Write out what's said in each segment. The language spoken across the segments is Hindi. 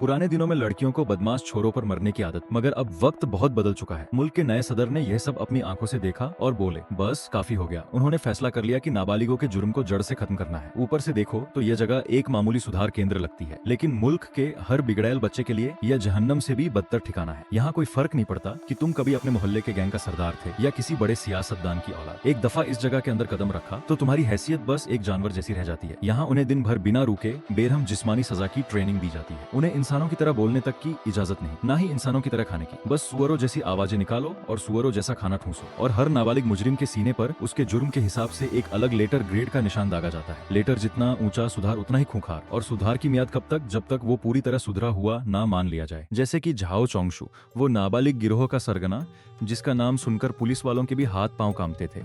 पुराने दिनों में लड़कियों को बदमाश छोरों पर मरने की आदत, मगर अब वक्त बहुत बदल चुका है। मुल्क के नए सदर ने यह सब अपनी आंखों से देखा और बोले बस काफी हो गया। उन्होंने फैसला कर लिया कि नाबालिगों के जुर्म को जड़ से खत्म करना है। ऊपर से देखो तो यह जगह एक मामूली सुधार केंद्र लगती है, लेकिन मुल्क के हर बिगड़ैल बच्चे के लिए यह जहन्नम से भी बदतर ठिकाना है। यहाँ कोई फर्क नहीं पड़ता कि तुम कभी अपने मोहल्ले के गैंग का सरदार थे या किसी बड़े सियासतदान की औलाद। एक दफा इस जगह के अंदर कदम रखा तो तुम्हारी हैसियत बस एक जानवर जैसी रह जाती है। यहाँ उन्हें दिन भर बिना रुके बेरहम जिस्मानी सजा की ट्रेनिंग दी जाती है। उन्हें इंसानों की तरह बोलने तक की इजाजत नहीं, ना ही इंसानों की तरह खाने की। बस सुअरों जैसी आवाजें निकालो और सुअरों जैसा खाना ठूसो। और हर नाबालिग मुजरिम के सीने पर उसके जुर्म के हिसाब से एक अलग लेटर ग्रेड का निशान दागा जाता है। लेटर जितना ऊंचा, सुधार उतना ही खूंखार। और सुधार की मियाद कब तक? जब तक वो पूरी तरह सुधरा हुआ ना मान लिया जाए। जैसे कि झाओ चोंगशू, वो नाबालिग गिरोह का सरगना जिसका नाम सुनकर पुलिस वालों के भी हाथ पांव कांपते थे,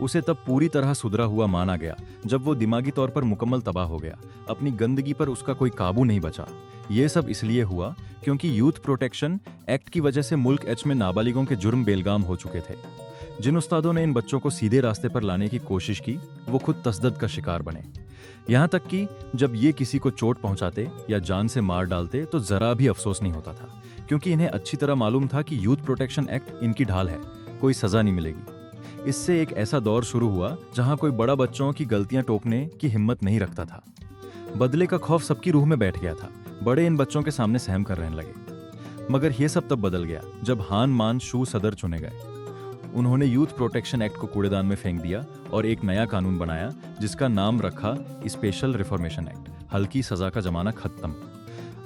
उसे तब पूरी तरह सुधरा हुआ माना गया जब वो दिमागी तौर पर मुकम्मल तबाह हो गया। अपनी गंदगी पर उसका कोई काबू नहीं बचा। ये सब इसलिए हुआ क्योंकि यूथ प्रोटेक्शन एक्ट की वजह से मुल्क एच में नाबालिगों के जुर्म बेलगाम हो चुके थे। जिन उस्तादों ने इन बच्चों को सीधे रास्ते पर लाने की कोशिश की, वो खुद तसद्दुद का शिकार बने। यहाँ तक कि जब ये किसी को चोट पहुंचाते या जान से मार डालते तो जरा भी अफसोस नहीं होता था, क्योंकि इन्हें अच्छी तरह मालूम था कि यूथ प्रोटेक्शन एक्ट इनकी ढाल है, कोई सजा नहीं मिलेगी। इससे एक ऐसा दौर शुरू हुआ जहां कोई बड़ा बच्चों की गलतियां टोकने की हिम्मत नहीं रखता था। बदले का खौफ सबकी रूह में बैठ गया था। बड़े इन बच्चों के सामने सहम कर रहने लगे। मगर यह सब तब बदल गया जब हान मान शू सदर चुने गए। उन्होंने यूथ प्रोटेक्शन एक्ट को कूड़ेदान में फेंक दिया और एक नया कानून बनाया जिसका नाम रखा स्पेशल रिफॉर्मेशन एक्ट। हल्की सजा का जमाना खत्म।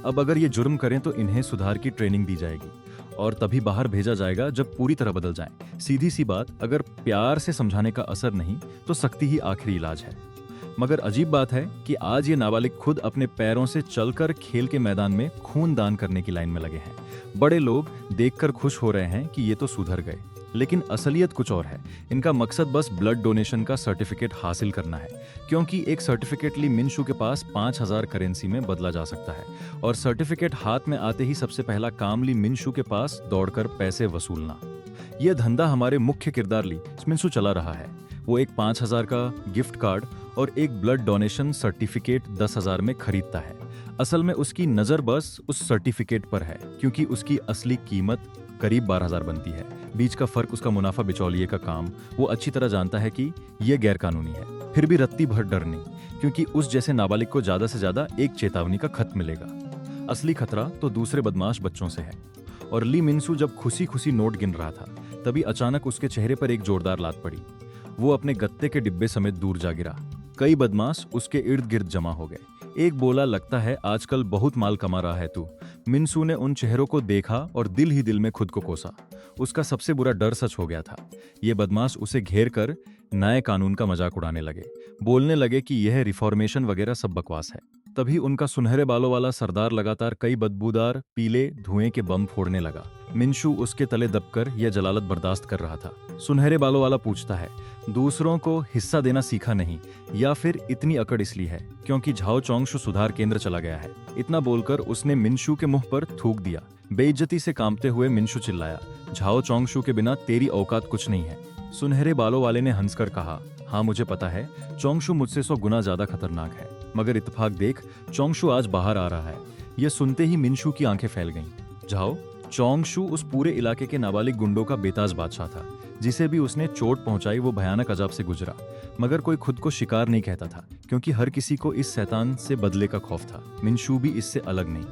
अब अगर ये जुर्म करें तो इन्हें सुधार की ट्रेनिंग दी जाएगी और तभी बाहर भेजा जाएगा जब पूरी तरह बदल जाएं। सीधी सी बात, अगर प्यार से समझाने का असर नहीं तो सख्ती ही आखिरी इलाज है। मगर अजीब बात है कि आज ये नाबालिग खुद अपने पैरों से चलकर खेल के मैदान में खून दान करने की लाइन में लगे हैं। बड़े लोग देखकर खुश हो रहे हैं कि ये तो सुधर गए, लेकिन असलियत कुछ और है। इनका मकसद बस ब्लड डोनेशन का सर्टिफिकेट हासिल करना है, क्योंकि एक सर्टिफिकेट ली मिनशू के पास 5000 करेंसी में बदला जा सकता है। और सर्टिफिकेट हाथ में आते ही सबसे पहला काम ली मिनशू के पास दौड़कर पैसे वसूलना। यह धंधा हमारे मुख्य किरदार ली मिनशू चला रहा है। वो एक 5000 का गिफ्ट कार्ड और एक ब्लड डोनेशन सर्टिफिकेट 10,000 में खरीदता है। असल में उसकी नजर बस उस सर्टिफिकेट पर है, क्योंकि उसकी असली कीमत करीब 12,000 बनती है। बीच का फर्क उसका मुनाफा बिचौलिए का काम। वो अच्छी तरह जानता है कि यह गैरकानूनी है, फिर भी रत्ती भर डर नहीं, क्योंकि उस जैसे नाबालिग को ज्यादा से ज्यादा एक चेतावनी का खत मिलेगा। असली खतरा तो दूसरे बदमाश बच्चों से है। और ली मिनसू जब खुशी खुशी नोट गिन रहा था, तभी अचानक उसके चेहरे पर एक जोरदार लात पड़ी। वो अपने गत्ते के डिब्बे समेत दूर जा गिरा। कई बदमाश उसके इर्द गिर्द जमा हो गए। एक बोला, लगता है आजकल बहुत माल कमा रहा है तू। मिनसू ने उन चेहरों को देखा और दिल ही दिल में खुद को कोसा। उसका सबसे बुरा डर सच हो गया था। ये बदमाश उसे घेर कर नए कानून का मजाक उड़ाने लगे, बोलने लगे कि यह रिफॉर्मेशन वगैरह सब बकवास है। तभी उनका सुनहरे बालों वाला सरदार लगातार कई बदबूदार पीले धुएं के बम फोड़ने लगा। मिनशू उसके तले दबकर यह जलालत बर्दाश्त कर रहा था। सुनहरे बालों वाला पूछता है, दूसरों को हिस्सा देना सीखा नहीं, या फिर इतनी अकड़ इसलिए है क्योंकि झाओ चोंगशू सुधार केंद्र चला गया है? इतना बोलकर उसने मिनशू के मुंह पर थूक दिया। बेइज्जती से कांपते हुए मिनशू चिल्लाया, झाओ चोंगशू के बिना तेरी औकात कुछ नहीं है। सुनहरे बालों वाले ने हंसकर कहा, हाँ मुझे पता है, चोंगशू मुझसे 100 गुना ज्यादा खतरनाक है, मगर इत्तेफाक देख, चोंगशू आज बाहर आ रहा है। यह सुनते ही मिनशू की आंखें फैल गईं। झाओ चोंगशू उस पूरे इलाके के नाबालिग गुंडों का बेताज बादशाह था। जिसे भी उसने चोट पहुंचाई वो भयानक अजाब से गुजरा, मगर कोई खुद को शिकार नहीं कहता था, क्योंकि हर किसी को इस शैतान से बदले का खौफ था। मिनशू भी इससे अलग नहीं।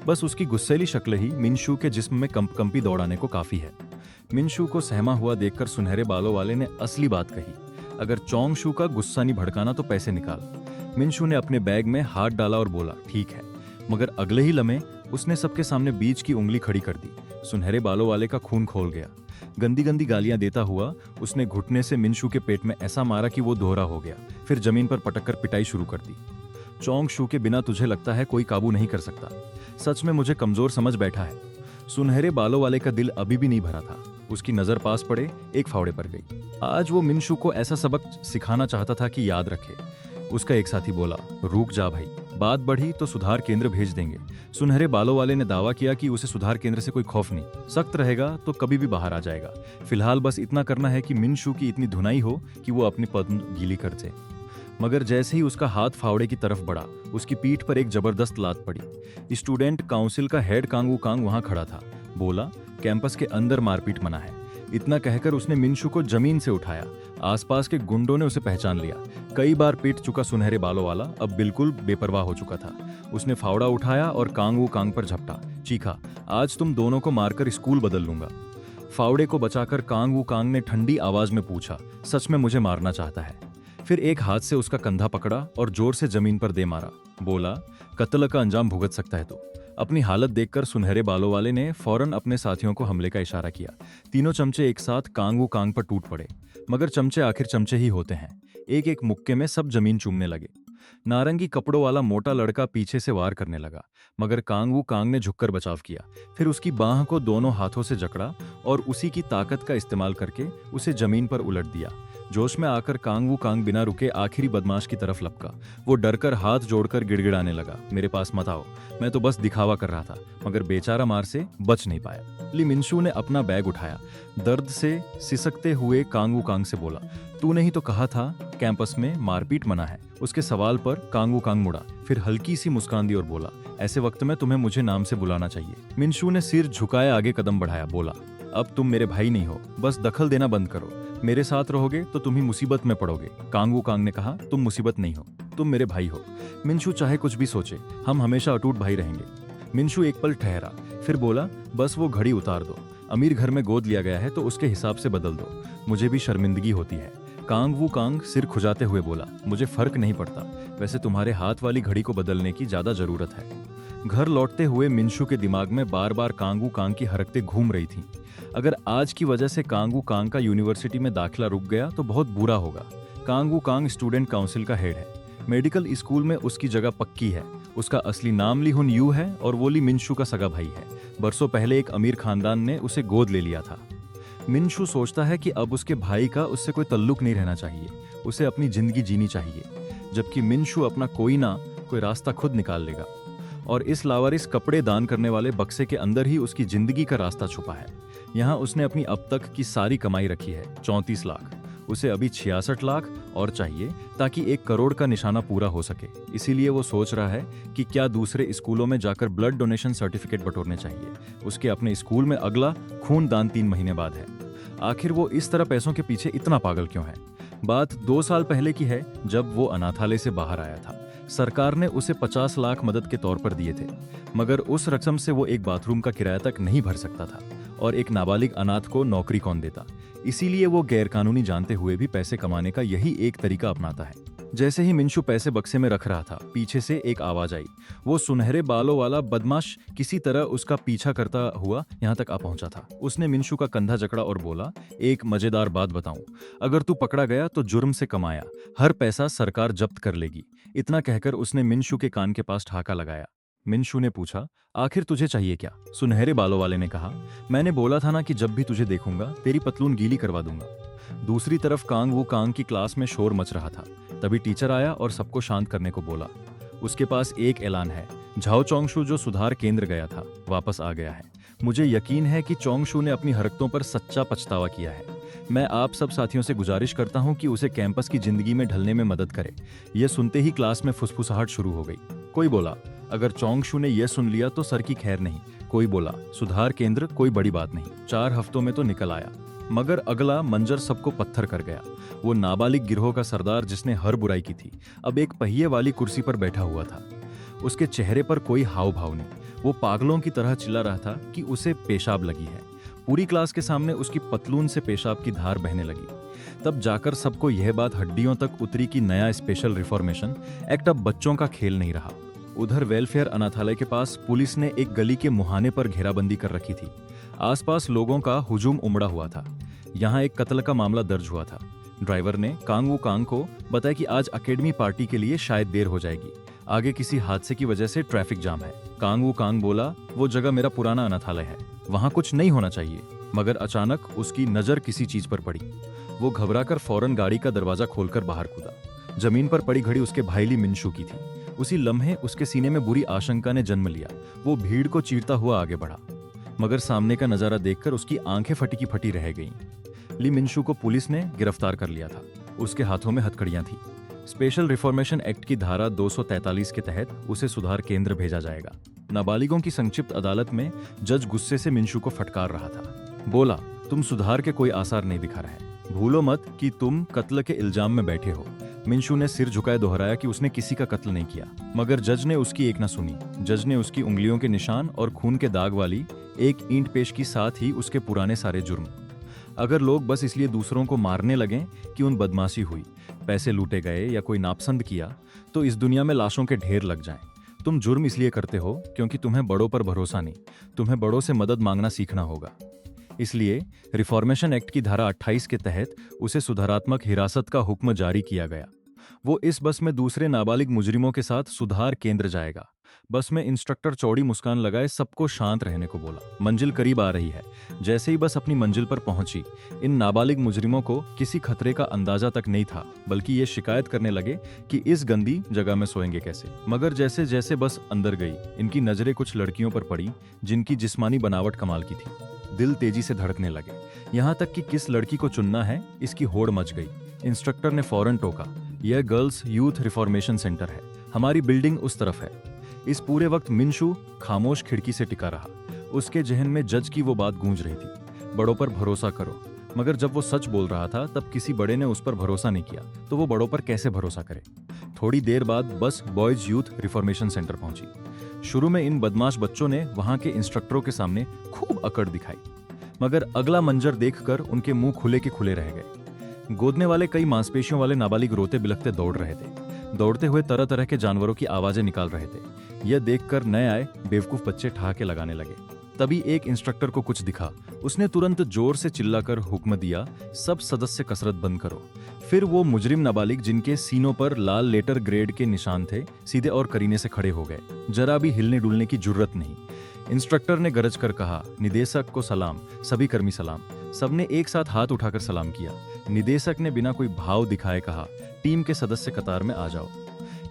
बस उसकी गुस्सैली शक्ल ही मिनशू के जिस्म में कंपकंपी दौड़ाने को काफी है। मिनशू को सहमा हुआ देखकर सुनहरे बालों वाले ने असली बात कही, अगर चोंगशू का गुस्सा नहीं भड़काना तो पैसे निकाल। मिनशू ने अपने बैग में हाथ डाला और बोला, ठीक है। मगर अगले ही लम्हे उसने सबके सामने बीच की उंगली खड़ी कर दी। सुनहरे बालों वाले का खून खोल गया। गंदी गंदी गालियां देता हुआ उसने घुटने से मिनशू के पेट में ऐसा मारा कि वो दोहरा हो गया। फिर जमीन पर पटककर पिटाई शुरू कर दी। चोंगशू के बिना तुझे लगता है कोई काबू नहीं कर सकता। सच में मुझे कमजोर समझ बैठा है। सुनहरे बालों वाले का दिल अभी भी नहीं भरा था। उसकी नजर पास पड़े एक फावड़े पर गई। आज वो मिनशू को ऐसा सबक सिखाना चाहता था कि याद रखे। उसका एक साथी बोला, रुक जा भाई, बात बढ़ी तो सुधार केंद्र भेज देंगे। सुनहरे बालों वाले ने दावा किया कि उसे सुधार केंद्र से कोई खौफ नहीं, सख्त रहेगा तो कभी भी बाहर आ जाएगा। फिलहाल बस इतना करना है कि मिनशू की इतनी धुनाई हो कि वो अपनी पद्म गीली कर दे। मगर जैसे ही उसका हाथ फावड़े की तरफ बढ़ा, उसकी पीठ पर एक जबरदस्त लात पड़ी। स्टूडेंट काउंसिल का हेड कांगू कांग वहां खड़ा था। बोला, कैंपस के अंदर मारपीट मना है। इतना कहकर उसने मिनशू को जमीन से उठाया। आसपास के गुंडों ने उसे पहचान लिया। कई बार पीट चुका सुनहरे बालों वाला अब बिल्कुल बेपरवाह हो चुका था। उसने फावड़ा उठाया और कांगू कांग पर झपटा। चीखा, आज तुम दोनों को मारकर स्कूल बदल लूंगा। फावड़े को बचाकर कांगू कांग ने ठंडी आवाज में पूछा, सच में मुझे मारना चाहता है? फिर एक हाथ से उसका कंधा पकड़ा और जोर से जमीन पर दे मारा। बोला, कत्ल का अंजाम भुगत सकता है तू। अपनी हालत देखकर सुनहरे बालों वाले ने फौरन अपने साथियों को हमले का इशारा किया। तीनों चमचे एक साथ कांगू कांग पर टूट पड़े। मगर चमचे आखिर चमचे ही होते हैं। एक एक मुक्के में सब जमीन चूमने लगे। नारंगी कपड़ों वाला मोटा लड़का पीछे से वार करने लगा, मगर कांगू कांग ने झुककर बचाव किया। फिर उसकी बाह को दोनों हाथों से जकड़ा और उसी की ताकत का इस्तेमाल करके उसे जमीन पर उलट दिया। जोश में आकर कांगू कांग बिना रुके आखिरी बदमाश की तरफ लपका। वो डरकर हाथ जोड़कर गिड़गिड़ाने लगा, मेरे पास मत आओ, मैं तो बस दिखावा कर रहा था। मगर बेचारा मार से बच नहीं पाया। ली मिनशू ने अपना बैग उठाया। दर्द से सिसकते हुए कांगू कांग से बोला, तूने ही तो कहा था कैंपस में मारपीट मना है। उसके सवाल पर कांगू कांग मुड़ा, फिर हल्की सी मुस्कान दी और बोला, ऐसे वक्त में तुम्हें मुझे नाम से बुलाना चाहिए। मिनशू ने सिर झुकाए आगे कदम बढ़ाया। बोला, अब तुम मेरे भाई नहीं हो, बस दखल देना बंद करो। मेरे साथ रहोगे तो तुम ही मुसीबत में पड़ोगे। कांगू कांग ने कहा, तुम मुसीबत नहीं हो, तुम मेरे भाई हो। मिनशू चाहे कुछ भी सोचे, हम हमेशा अटूट भाई रहेंगे। मिनशू एक पल ठहरा, फिर बोला, बस वो घड़ी उतार दो। अमीर घर में गोद लिया गया है तो उसके हिसाब से बदल दो, मुझे भी शर्मिंदगी होती है। कांगू कांग सिर खुजाते हुए बोला, मुझे फर्क नहीं पड़ता, वैसे तुम्हारे हाथ वाली घड़ी को बदलने की ज्यादा जरूरत है। घर लौटते हुए मिनशू के दिमाग में बार बार कांगू कांग की हरकतें घूम रही थीं। अगर आज की वजह से कांगू कांग का यूनिवर्सिटी में दाखिला रुक गया तो बहुत बुरा होगा। कांगू कांग स्टूडेंट काउंसिल का हेड है। मेडिकल स्कूल में उसकी जगह पक्की है। उसका असली नाम ली हुन यू है और वो ली मिनशू का सगा भाई है। बरसों पहले एक अमीर खानदान ने उसे गोद ले लिया था। मिनशू सोचता है कि अब उसके भाई का उससे कोई तल्लुक नहीं रहना चाहिए, उसे अपनी जिंदगी जीनी चाहिए, जबकि मिनशू अपना कोई ना कोई रास्ता खुद निकाल लेगा। और इस लावारिस कपड़े दान करने वाले बक्से के अंदर ही उसकी जिंदगी का रास्ता छुपा है। यहाँ उसने अपनी अब तक की सारी कमाई रखी है, 34 लाख। उसे अभी 66 लाख और चाहिए ताकि 1 करोड़ का निशाना पूरा हो सके। इसीलिए वो सोच रहा है कि क्या दूसरे स्कूलों में जाकर ब्लड डोनेशन सर्टिफिकेट बटोरने चाहिए। उसके अपने स्कूल में अगला खून दान 3 महीने बाद है। आखिर वो इस तरह पैसों के पीछे इतना पागल क्यों है? बात 2 साल पहले की है, जब वो अनाथालय से बाहर आया था। सरकार ने उसे 50 लाख मदद के तौर पर दिए थे, मगर उस रकम से वो एक बाथरूम का किराया तक नहीं भर सकता था और एक नाबालिग अनाथ को नौकरी कौन देता। इसीलिए वो गैरकानूनी जानते हुए भी पैसे कमाने का यही एक तरीका अपनाता है। जैसे ही मिनशू पैसे बक्से में रख रहा था, पीछे से एक आवाज आई। वो सुनहरे बालों वाला बदमाश किसी तरह उसका पीछा करता हुआ यहाँ तक आ पहुंचा था। उसने मिनशू का कंधा जकड़ा और बोला, एक मजेदार बात बताऊं, अगर तू पकड़ा गया तो जुर्म से कमाया हर पैसा सरकार जब्त कर लेगी। इतना कहकर उसने मिनशू के कान के पास ठहाका लगाया। मिनशू ने पूछा, आखिर तुझे चाहिए क्या? सुनहरे बालों वाले ने कहा, मैंने बोला था ना कि जब भी तुझे देखूंगा तेरी पतलून गीली करवा दूंगा। दूसरी तरफ कांग वू कांग की क्लास में शोर मच रहा था। तभी टीचर आया और सबको शांत करने को बोला। उसके पास एक ऐलान है, झाओ चोंगशू जो सुधार केंद्र गया था वापस आ गया है। मुझे यकीन है कि चोंगशू ने अपनी हरकतों पर सच्चा पछतावा किया है। मैं आप सब साथियों से गुजारिश करता हूं कि उसे कैंपस की जिंदगी में ढलने में मदद करे। यह सुनते ही क्लास में फुसफुसाहट शुरू हो गई। कोई बोला, अगर चोंगशू ने यह सुन लिया तो सर की खैर नहीं। कोई बोला, सुधार केंद्र कोई बड़ी बात नहीं, 4 हफ्तों में तो निकल आया। मगर अगला मंजर सबको पत्थर कर गया। वो नाबालिग गिरोह का सरदार जिसने हर बुराई की थी, अब एक पहिए वाली कुर्सी पर बैठा हुआ था। उसके चेहरे पर कोई हाव भाव नहीं। वो पागलों की तरह चिल्ला रहा था कि उसे पेशाब लगी है। पूरी क्लास के सामने उसकी पतलून से पेशाब की धार बहने लगी। तब जाकर सबको यह बात हड्डियों तक उतरी कि नया स्पेशल रिफॉर्मेशन एक्ट अब बच्चों का खेल नहीं रहा। उधर वेलफेयर अनाथालय के पास पुलिस ने एक गली के मुहाने पर घेराबंदी कर रखी थी। आसपास लोगों का हुजूम उमड़ा हुआ था। यहाँ एक कत्ल का मामला दर्ज हुआ था। ड्राइवर ने कांग वू कांग को बताया कि आज एकेडमी पार्टी के लिए शायद देर हो जाएगी, आगे किसी हादसे की वजह से ट्रैफिक जाम है। कांग वू कांग बोला, वो जगह मेरा पुराना अनाथालय है, वहां कुछ नहीं होना चाहिए। मगर अचानक उसकी नजर किसी चीज पर पड़ी। वो घबराकर फौरन गाड़ी का दरवाजा खोलकर बाहर कूदा। जमीन पर पड़ी घड़ी उसके भाईली मिनशू की थी। उसी लम्हे उसके सीने में बुरी आशंका ने जन्म लिया। वो भीड़ को चीरता हुआ आगे बढ़ा, मगर सामने का नजारा देखकर उसकी आंखें फटी की फटी रह गईं। ली मिनशू को पुलिस ने गिरफ्तार कर लिया था। उसके हाथों में हथकड़ियां थी। स्पेशल रिफॉर्मेशन एक्ट की धारा 243 के तहत उसे सुधार केंद्र भेजा जाएगा। नाबालिगों की संक्षिप्त अदालत में जज गुस्से से मिंशू को फटकार रहा था। बोला, तुम सुधार के कोई आसार नहीं दिखा रहे। भूलो मत कि तुम कत्ल के इल्जाम में बैठे हो। मिंशू ने सिर झुकाए दोहराया कि उसने किसी का कत्ल नहीं किया, मगर जज ने उसकी एक न सुनी। जज ने उसकी उंगलियों के निशान और खून के दाग वाली एक ईंट पेश की, साथ ही उसके पुराने सारे जुर्म। अगर लोग बस इसलिए दूसरों को मारने लगें कि उन बदमाशी हुई, पैसे लूटे गए या कोई नापसंद किया, तो इस दुनिया में लाशों के ढेर लग जाएं। तुम जुर्म इसलिए करते हो क्योंकि तुम्हें बड़ों पर भरोसा नहीं, तुम्हें बड़ों से मदद मांगना सीखना होगा। इसलिए रिफॉर्मेशन एक्ट की धारा 28 के तहत उसे सुधारात्मक हिरासत का हुक्म जारी किया गया। वो इस बस में दूसरे नाबालिग मुजरिमों के साथ सुधार केंद्र जाएगा। बस में इंस्ट्रक्टर चौड़ी मुस्कान लगाए सबको शांत रहने को बोला। मंजिल करीब आ रही है। जैसे ही बस अपनी मंजिल पर पहुंची, इन नाबालिग मुजरिमों को किसी खतरे का अंदाजा तक नहीं था, बल्कि ये शिकायत करने लगे कि इस गंदी जगह में सोएंगे कैसे। मगर जैसे जैसे बस अंदर गई, इनकी नजरें कुछ लड़कियों पर पड़ी जिनकी जिस्मानी बनावट कमाल की थी। दिल तेजी से धड़कने लगे। यहाँ तक कि किस लड़की को चुनना है, इसकी होड़ मच गई। इंस्ट्रक्टर ने फौरन टोका, यह गर्ल्स यूथ रिफॉर्मेशन सेंटर है, हमारी बिल्डिंग उस तरफ है। इस पूरे वक्त मिंशू खामोश खिड़की से टिका रहा। उसके जहन में जज की वो बात गूंज रही थी, बड़ों पर भरोसा करो। मगर जब वो सच बोल रहा था, तब किसी बड़े ने उस पर भरोसा नहीं किया, तो वो बड़ों पर कैसे भरोसा करे। थोड़ी देर बाद बस बॉयज यूथ रिफॉर्मेशन सेंटर पहुंची। शुरू में इन बदमाश बच्चों ने वहां के इंस्ट्रक्टरों के सामने खूब अकड़ दिखाई, मगर अगला मंजर देखकर उनके मुंह खुले के खुले रह गए। गोदने वाले कई मांसपेशियों वाले नाबालिग रोते बिलखते दौड़ रहे थे। दौड़ते हुए तरह तरह के जानवरों की आवाजें निकाल रहे थे। यह देखकर नए आए बेवकूफ बच्चे ठहाके लगाने लगे। तभी एक इंस्ट्रक्टर को कुछ दिखा। उसने तुरंत जोर से चिल्लाकर हुक्म दिया, सब सदस्य कसरत बंद करो। फिर वो मुजरिम नाबालिग जिनके सीनों पर लाल लेटर ग्रेड के निशान थे, सीधे और करीने से खड़े हो गए। जरा भी हिलने डुलने की जुर्रत नहीं। इंस्ट्रक्टर ने गरज कर कहा, निदेशक को सलाम, सभी कर्मी सलाम। सबने एक साथ हाथ उठाकर सलाम किया। निदेशक ने बिना कोई भाव दिखाए कहा, टीम के सदस्य कतार में आ जाओ।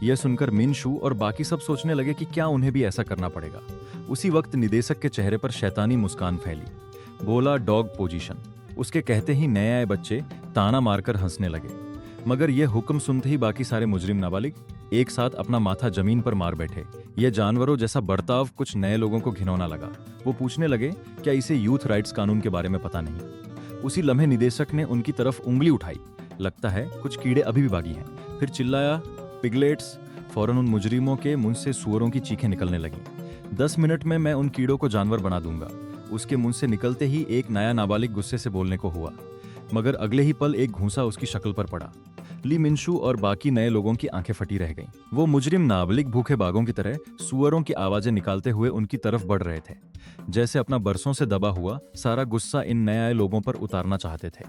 यह सुनकर मिंशू और बाकी सब सोचने लगे कि क्या उन्हें भी ऐसा करना पड़ेगा। उसी वक्त निदेशक के चेहरे पर शैतानी मुस्कान फैली। बोला, डॉग पोजीशन। उसके कहते ही नए आए बच्चे ताना मारकर हंसने लगे। मगर यह हुक्म सुनते ही बाकी सारे मुजरिम नाबालिग एक साथ अपना माथा जमीन पर मार बैठे। यह जानवरों जैसा बर्ताव कुछ नए लोगों को घिनौना लगा। वो पूछने लगे, क्या इसे यूथ राइट्स कानून के बारे में पता नहीं। उसी लम्हे निदेशक ने उनकी तरफ उंगली उठाई। लगता है कुछ कीड़े अभी भी बागी हैं। फिर चिल्लाया, पिगलेट्स। फौरन उन मुजरिमों के मुंह से सुअरों की चीखें निकलने लगीं। 10 मिनट में मैं उन कीड़ों को जानवर बना दूंगा। उसके मुंह से निकलते ही एक नया नाबालिग गुस्से से बोलने को हुआ, मगर अगले ही पल एक घूंसा उसकी शक्ल पर पड़ा। ली मिंशू और बाकी नए लोगों की आंखें फटी रह गईं। वो मुजरिम नाबालिग भूखे बाघों की तरह सुअरों की आवाजें निकालते हुए उनकी तरफ बढ़ रहे थे, जैसे अपना बरसों से दबा हुआ सारा गुस्सा इन नए आए लोगों पर उतारना चाहते थे।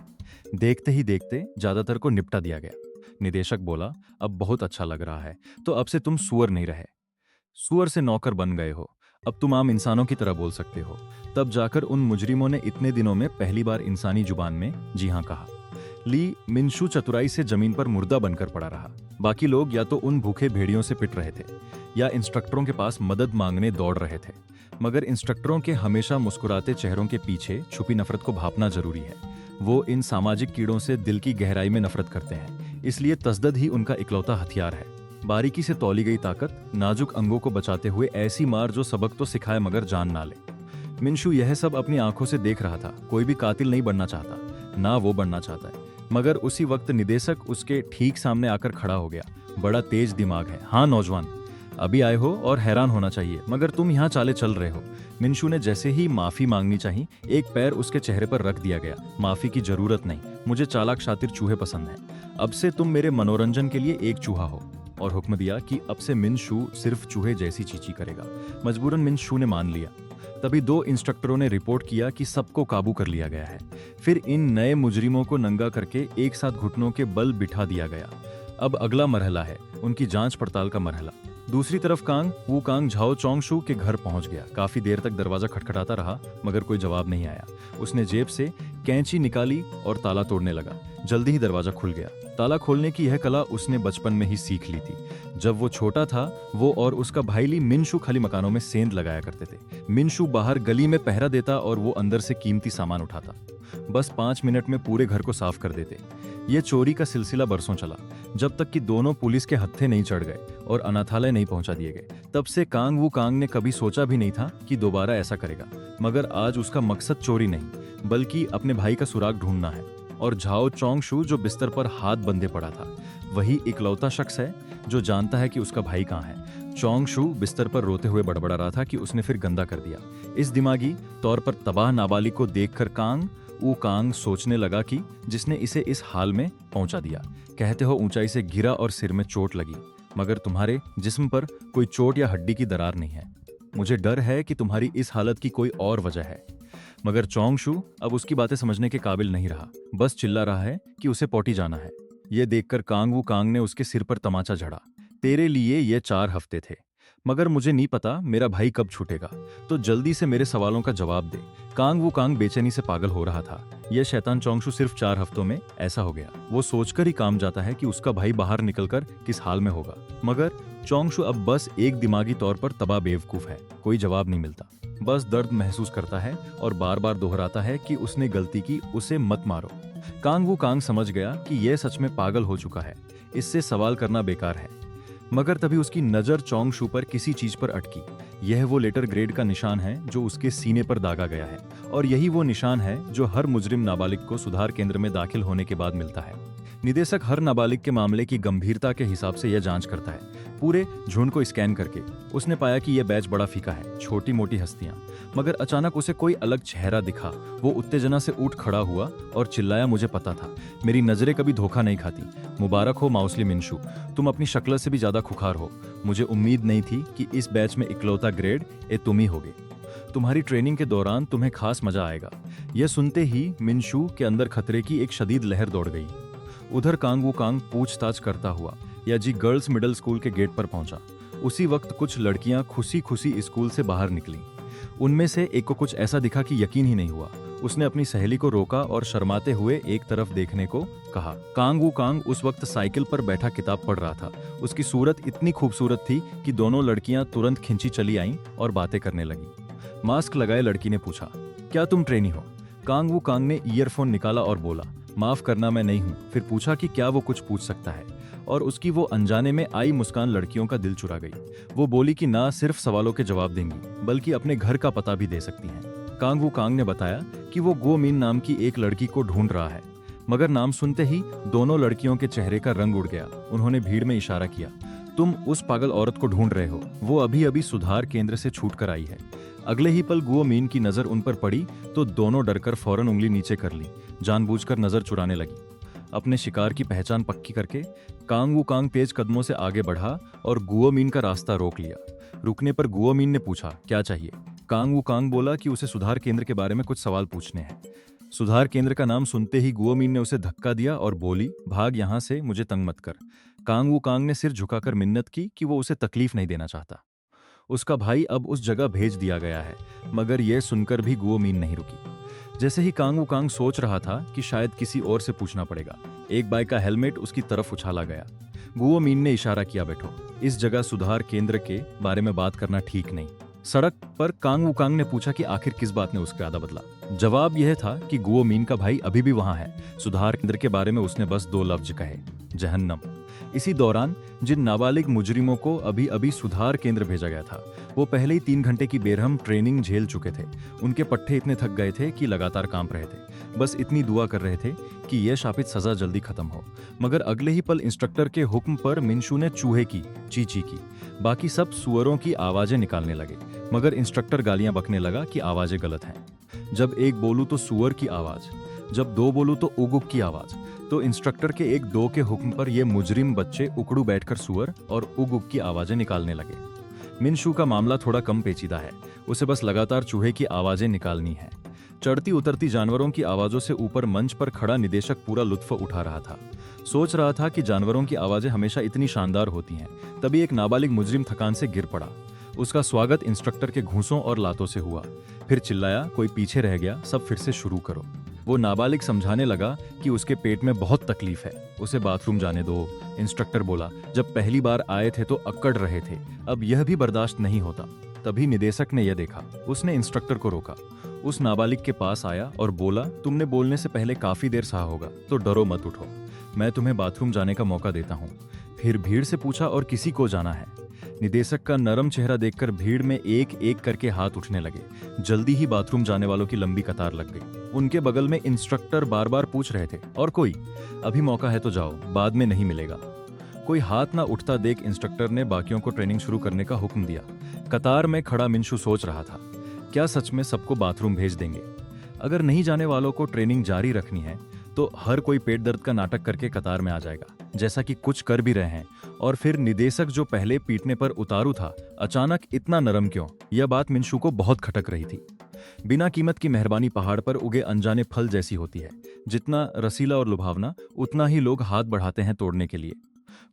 देखते ही देखते ज्यादातर को निपटा दिया गया। निदेशक बोला, अब बहुत अच्छा लग रहा है, तो अब से तुम सुअर नहीं रहे, सुअर से नौकर बन गए हो। अब तुम आम इंसानों की तरह बोल सकते हो। तब जाकर उन मुजरिमों ने इतने दिनों में पहली बार इंसानी जुबान में जी हाँ कहा। ली मिंशू चतुराई से जमीन पर मुर्दा बनकर पड़ा रहा। बाकी लोग या तो उन भूखे भेड़ियों से पिट रहे थे या इंस्ट्रक्टरों के पास मदद मांगने दौड़ रहे थे। मगर इंस्ट्रक्टरों के हमेशा मुस्कुराते चेहरों के पीछे छुपी नफरत को भांपना जरूरी है। वो इन सामाजिक कीड़ों से दिल की गहराई में नफरत करते हैं, इसलिए तसद्दुद ही उनका इकलौता हथियार है। बारीकी से तौली गई ताकत, नाजुक अंगों को बचाते हुए ऐसी मार जो सबक तो सिखाए मगर जान ना ले। मिंशू यह सब अपनी आंखों से देख रहा था। कोई भी कातिल नहीं बनना चाहता, ना वो बनना चाहता है। मगर उसी वक्त निदेशक उसके ठीक सामने आकर खड़ा हो गया। बड़ा तेज दिमाग है। हाँ नौजवान, अभी आए हो और हैरान होना चाहिए, मगर तुम यहाँ चाले चल रहे हो। मिंशू ने जैसे ही माफी मांगनी चाहिए, एक पैर उसके चेहरे पर रख दिया गया। माफी की जरूरत नहीं, मुझे चालाक शातिर चूहे पसंद हैं। अब से तुम मेरे मनोरंजन के लिए एक चूहा हो। और हुक्म दिया कि अब से मिंशू सिर्फ चूहे जैसी चींची करेगा। मजबूरन मिंशू ने मान लिया। तभी 2 इंस्ट्रक्टरों ने रिपोर्ट किया कि सबको काबू कर लिया गया है। फिर इन नए मुजरिमों को नंगा करके एक साथ घुटनों के बल बिठा दिया गया। अब अगला मरहला है उनकी जांच पड़ताल का मरहला। दूसरी तरफ कांग वूकांग झाओ चोंगशू के घर पहुंच गया। काफी देर तक दरवाजा खटखटाता रहा, मगर कोई जवाब नहीं आया। उसने जेब से कैंची निकाली और ताला तोड़ने लगा। जल्दी ही दरवाजा खुल गया। ताला खोलने की यह कला उसने बचपन में ही सीख ली थी। जब वो छोटा था, वो और उसका भाई ली मिनशू खाली मकानों में सेंध लगाया करते थे। मिनशू बाहर गली में पहरा देता और वो अंदर से कीमती सामान उठाता। बस 5 मिनट में पूरे घर को साफ कर देते। ये चोरी का सिलसिला बरसों चला, जब तक कि दोनों पुलिस के हत्थे नहीं चढ़ गए और अनाथालय नहीं पहुंचा दिए गए। तब से कांग वू कांग ने कभी सोचा भी नहीं था कि दोबारा ऐसा करेगा। मगर आज उसका मकसद चोरी नहीं, बल्कि अपने भाई का सुराग ढूंढना है। और झाओ चोंगशू, जो बिस्तर पर हाथ बंधे पड़ा था, वही इकलौता शख्स है जो जानता है कि उसका भाई कहाँ है। चोंगशू बिस्तर पर रोते हुए बड़बड़ा रहा था कि उसने फिर गंदा कर दिया। इस दिमागी तौर पर तबाह नाबालिग को देखकर कांग वो कांग सोचने लगा कि जिसने इसे इस हाल में पहुंचा दिया। कहते हो ऊंचाई से गिरा और सिर में चोट लगी, मगर तुम्हारे जिस्म पर कोई चोट या हड्डी की दरार नहीं है। मुझे डर है कि तुम्हारी इस हालत की कोई और वजह है। मगर चोंगशू अब उसकी बातें समझने के काबिल नहीं रहा, बस चिल्ला रहा है कि उसे पोटी जाना है। यह देखकर कांग वू कांग ने उसके सिर पर तमाचा झड़ा। तेरे लिए ये 4 हफ्ते थे, मगर मुझे नहीं पता मेरा भाई कब छूटेगा, तो जल्दी से मेरे सवालों का जवाब दे। कांग वू कांग बेचैनी से पागल हो रहा था। यह शैतान चोंगशू सिर्फ 4 हफ्तों में ऐसा हो गया। वो सोचकर ही काम जाता है कि उसका भाई बाहर निकलकर किस हाल में होगा। मगर चोंगशू अब बस एक दिमागी तौर पर तबाह बेवकूफ है। कोई जवाब नहीं मिलता, बस दर्द महसूस करता है और बार बार दोहराता है कि उसने गलती की, उसे मत मारो। कांग वू कांग समझ गया कि यह सच में पागल हो चुका है, इससे सवाल करना बेकार है। मगर तभी उसकी नजर चोंगशू पर किसी चीज पर अटकी। यह वो लेटर ग्रेड का निशान है जो उसके सीने पर दागा गया है, और यही वो निशान है जो हर मुजरिम नाबालिग को सुधार केंद्र में दाखिल होने के बाद मिलता है। निदेशक हर नाबालिग के मामले की गंभीरता के हिसाब से यह जांच करता है। पूरे झुंड को स्कैन करके उसने पाया कि यह बैच बड़ा फीका है, छोटी मोटी हस्तियां। मगर अचानक उसे कोई अलग चेहरा दिखा। वो उत्तेजना से उठ खड़ा हुआ और चिल्लाया, मुझे पता था, मेरी नजरें कभी धोखा नहीं खाती। मुबारक हो माउसली मिनशू, तुम अपनी शक्ल से भी ज्यादा खुखार हो। मुझे उम्मीद नहीं थी कि इस बैच में इकलौता ग्रेड ए तुम ही होगे। तुम्हारी ट्रेनिंग के दौरान तुम्हें खास मजा आएगा। यह सुनते ही मिनशू के अंदर खतरे की एक शदीद लहर दौड़ गई। उधर कांग वू कांग पूछताछ करता हुआ याजी गर्ल्स मिडिल स्कूल के गेट पर पहुंचा। उसी वक्त कुछ लड़कियां खुशी खुशी स्कूल से बाहर निकलीं। उनमें से एक को कुछ ऐसा दिखा कि यकीन ही नहीं हुआ। उसने अपनी सहेली को रोका और शर्माते हुए एक तरफ देखने को कहा। कांग वू कांग उस वक्त साइकिल पर बैठा किताब पढ़ रहा था। उसकी सूरत इतनी खूबसूरत थी कि दोनों लड़कियां तुरंत खिंची चली आईं और बातें करने लगी। मास्क लगाए लड़की ने पूछा, क्या तुम ट्रेनी हो? कांग वू कांग ने ईयरफोन निकाला और बोला, माफ करना, मैं नहीं हूं। फिर पूछा कि क्या वो कुछ पूछ सकता है, और उसकी वो अनजाने में आई मुस्कान लड़कियों का दिल चुरा गई। वो बोली कि ना सिर्फ सवालों के जवाब देंगी, बल्कि अपने घर का पता भी दे सकती हैं। कांग वू कांग ने बताया कि वो गो मिन नाम की एक लड़की को ढूंढ रहा है। मगर नाम सुनते ही दोनों लड़कियों के चेहरे का रंग उड़ गया। उन्होंने भीड़ में इशारा किया, तुम उस पागल औरत को ढूंढ रहे हो, वो अभी अभी सुधार केंद्र से छूट कर आई है। अगले ही पल गुओ मीन की नजर उन पर पड़ी तो दोनों डरकर फौरन उंगली नीचे कर ली, जानबूझकर नजर चुराने लगी। अपने शिकार की पहचान पक्की करके कांग वू कांग तेज कदमों से आगे बढ़ा और गुओ मीन का रास्ता रोक लिया। रुकने पर गुओ मीन ने पूछा, क्या चाहिए? कांग वू कांग बोला कि उसे सुधार केंद्र के बारे में कुछ सवाल पूछने हैं। सुधार केंद्र का नाम सुनते ही गुओ मीन ने उसे धक्का दिया और बोली, भाग यहाँ से, मुझे तंग मत कर। कांग वू कांग ने सिर झुकाकर मिन्नत की कि वो उसे तकलीफ नहीं देना चाहता। उसका भाई अब उस जगह भेज दिया गया है। मगर यह सुनकर भी गुओ मीन नहीं रुकी। जैसे ही कांग वू कांग सोच रहा था कि शायद किसी और से पूछना पड़ेगा, एक बाइक का हेलमेट उसकी तरफ उछाला गया। गुओ मीन ने इशारा किया, बैठो, इस जगह सुधार केंद्र के बारे में बात करना ठीक नहीं। सड़क पर कांग वू कांग ने पूछा कि आखिर किस बात ने उसका इरादा बदला। जवाब यह था कि गुओ मीन का भाई अभी भी वहां है। सुधार केंद्र के बारे में उसने बस 2 लफ्ज कहे, जहन्नम। इसी दौरान जिन नाबालिग मुजरिमों को अभी अभी सुधार केंद्र भेजा गया था, वो पहले ही 3 घंटे की बेरहम ट्रेनिंग झेल चुके थे। उनके पट्टे इतने थक गए थे कि लगातार कांप रहे थे, बस इतनी दुआ कर रहे थे कि यह शापित सजा जल्दी खत्म हो। मगर अगले ही पल इंस्ट्रक्टर के हुक्म पर मिनशू ने चूहे की चींची की। बाकी सब सुअरों की आवाजें निकालने लगे, मगर इंस्ट्रक्टर गालियां बकने लगा कि आवाजें गलत हैं। जब एक बोलूं तो सुअर की आवाज, जब 2 बोलूं तो उगुक की आवाज। तो इंस्ट्रक्टर के 1-2 के हुक्म पर ये मुजरिम बच्चे उकड़ू बैठकर सुअर और उगुक की आवाजें निकालने लगे। मिनशू का मामला थोड़ा कम पेचीदा है, उसे बस लगातार चूहे की आवाजें निकालनी है। चढ़ती उतरती जानवरों की आवाजों से ऊपर मंच पर खड़ा निदेशक पूरा लुत्फ उठा रहा था। सोच रहा था कि जानवरों की आवाजें हमेशा इतनी शानदार होती हैं। तभी एक नाबालिग मुजरिम थकान से गिर पड़ा। उसका स्वागत इंस्ट्रक्टर के घूंसों और लातों से हुआ। फिर चिल्लाया, कोई पीछे रह गया, सब फिर से शुरू करो। वो नाबालिग समझाने लगा कि उसके पेट में बहुत तकलीफ है, उसे बाथरूम जाने दो। इंस्ट्रक्टर बोला, जब पहली बार आए थे तो अक्कड़ रहे थे, अब यह भी बर्दाश्त नहीं होता। तभी निदेशक ने यह देखा, उसने इंस्ट्रक्टर को रोका, उस नाबालिग के पास आया और बोला, तुमने बोलने से पहले काफी देर सहा होगा, तो डरो मत, उठो, मैं तुम्हें बाथरूम जाने का मौका देता हूँ। फिर भीड़ से पूछा, और किसी को जाना है? निदेशक का नरम चेहरा देखकर भीड़ में एक एक करके हाथ उठने लगे। जल्दी ही बाथरूम जाने वालों की लंबी कतार लग गई। उनके बगल में इंस्ट्रक्टर बार बार पूछ रहे थे, और कोई? अभी मौका है तो जाओ, बाद में नहीं मिलेगा। कोई हाथ ना उठता देख इंस्ट्रक्टर ने बाकियों को ट्रेनिंग शुरू करने का हुक्म दिया। कतार में खड़ा मिंशू सोच रहा था, क्या सच में सबको बाथरूम भेज देंगे? अगर नहीं जाने वालों को ट्रेनिंग जारी रखनी है तो हर कोई पेट दर्द का नाटक करके कतार में आ जाएगा, जैसा कि कुछ कर भी रहे हैं। और फिर निदेशक जो पहले पीटने पर उतारू था, अचानक इतना नरम क्यों? यह बात मिंशू को बहुत खटक रही थी। बिना कीमत की मेहरबानी पहाड़ पर उगे अनजाने फल जैसी होती है, जितना रसीला और लुभावना उतना ही लोग हाथ बढ़ाते हैं तोड़ने के लिए।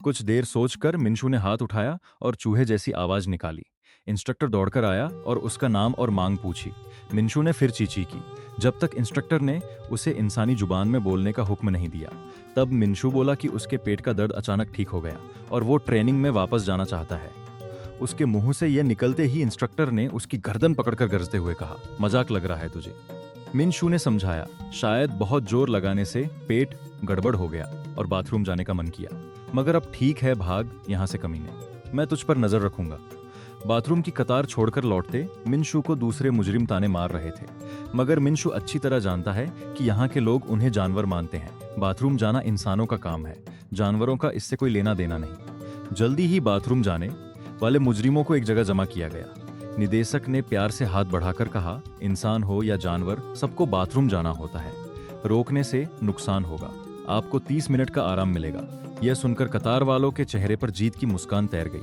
कुछ देर सोचकर मिंशू ने हाथ उठाया और चूहे जैसी आवाज निकाली। इंस्ट्रक्टर दौड़कर आया और उसका नाम और मांग पूछी। मिंशू ने फिर चींची की, जब तक इंस्ट्रक्टर ने उसे इंसानी जुबान में बोलने का हुक्म नहीं दिया। तब मिंशू बोला कि उसके पेट का दर्द अचानक ठीक हो गया और वो ट्रेनिंग में वापस जाना चाहता है। उसके मुंह से यह निकलते ही इंस्ट्रक्टर ने उसकी गर्दन पकड़कर गरजते हुए कहा, मजाक लग रहा है तुझे? मिंशू ने समझाया, शायद बहुत जोर लगाने से पेट गड़बड़ हो गया और बाथरूम जाने का मन किया, मगर अब ठीक है, भाग यहाँ से कमीने, मैं तुझ पर नजर रखूंगा। बाथरूम की कतार छोड़कर लौटते मिंशू को दूसरे मुजरिम ताने मार रहे थे, मगर मिंशू अच्छी तरह जानता है कि यहाँ के लोग उन्हें जानवर मानते हैं। बाथरूम जाना इंसानों का काम है, जानवरों का इससे कोई लेना देना नहीं। जल्दी ही बाथरूम जाने वाले मुजरिमों को एक जगह जमा किया गया। निदेशक ने प्यार से हाथ बढ़ाकर कहा, इंसान हो या जानवर, सबको बाथरूम जाना होता है, रोकने से नुकसान होगा, आपको 30 मिनट का आराम मिलेगा। यह सुनकर कतार वालों के चेहरे पर जीत की मुस्कान तैर गई,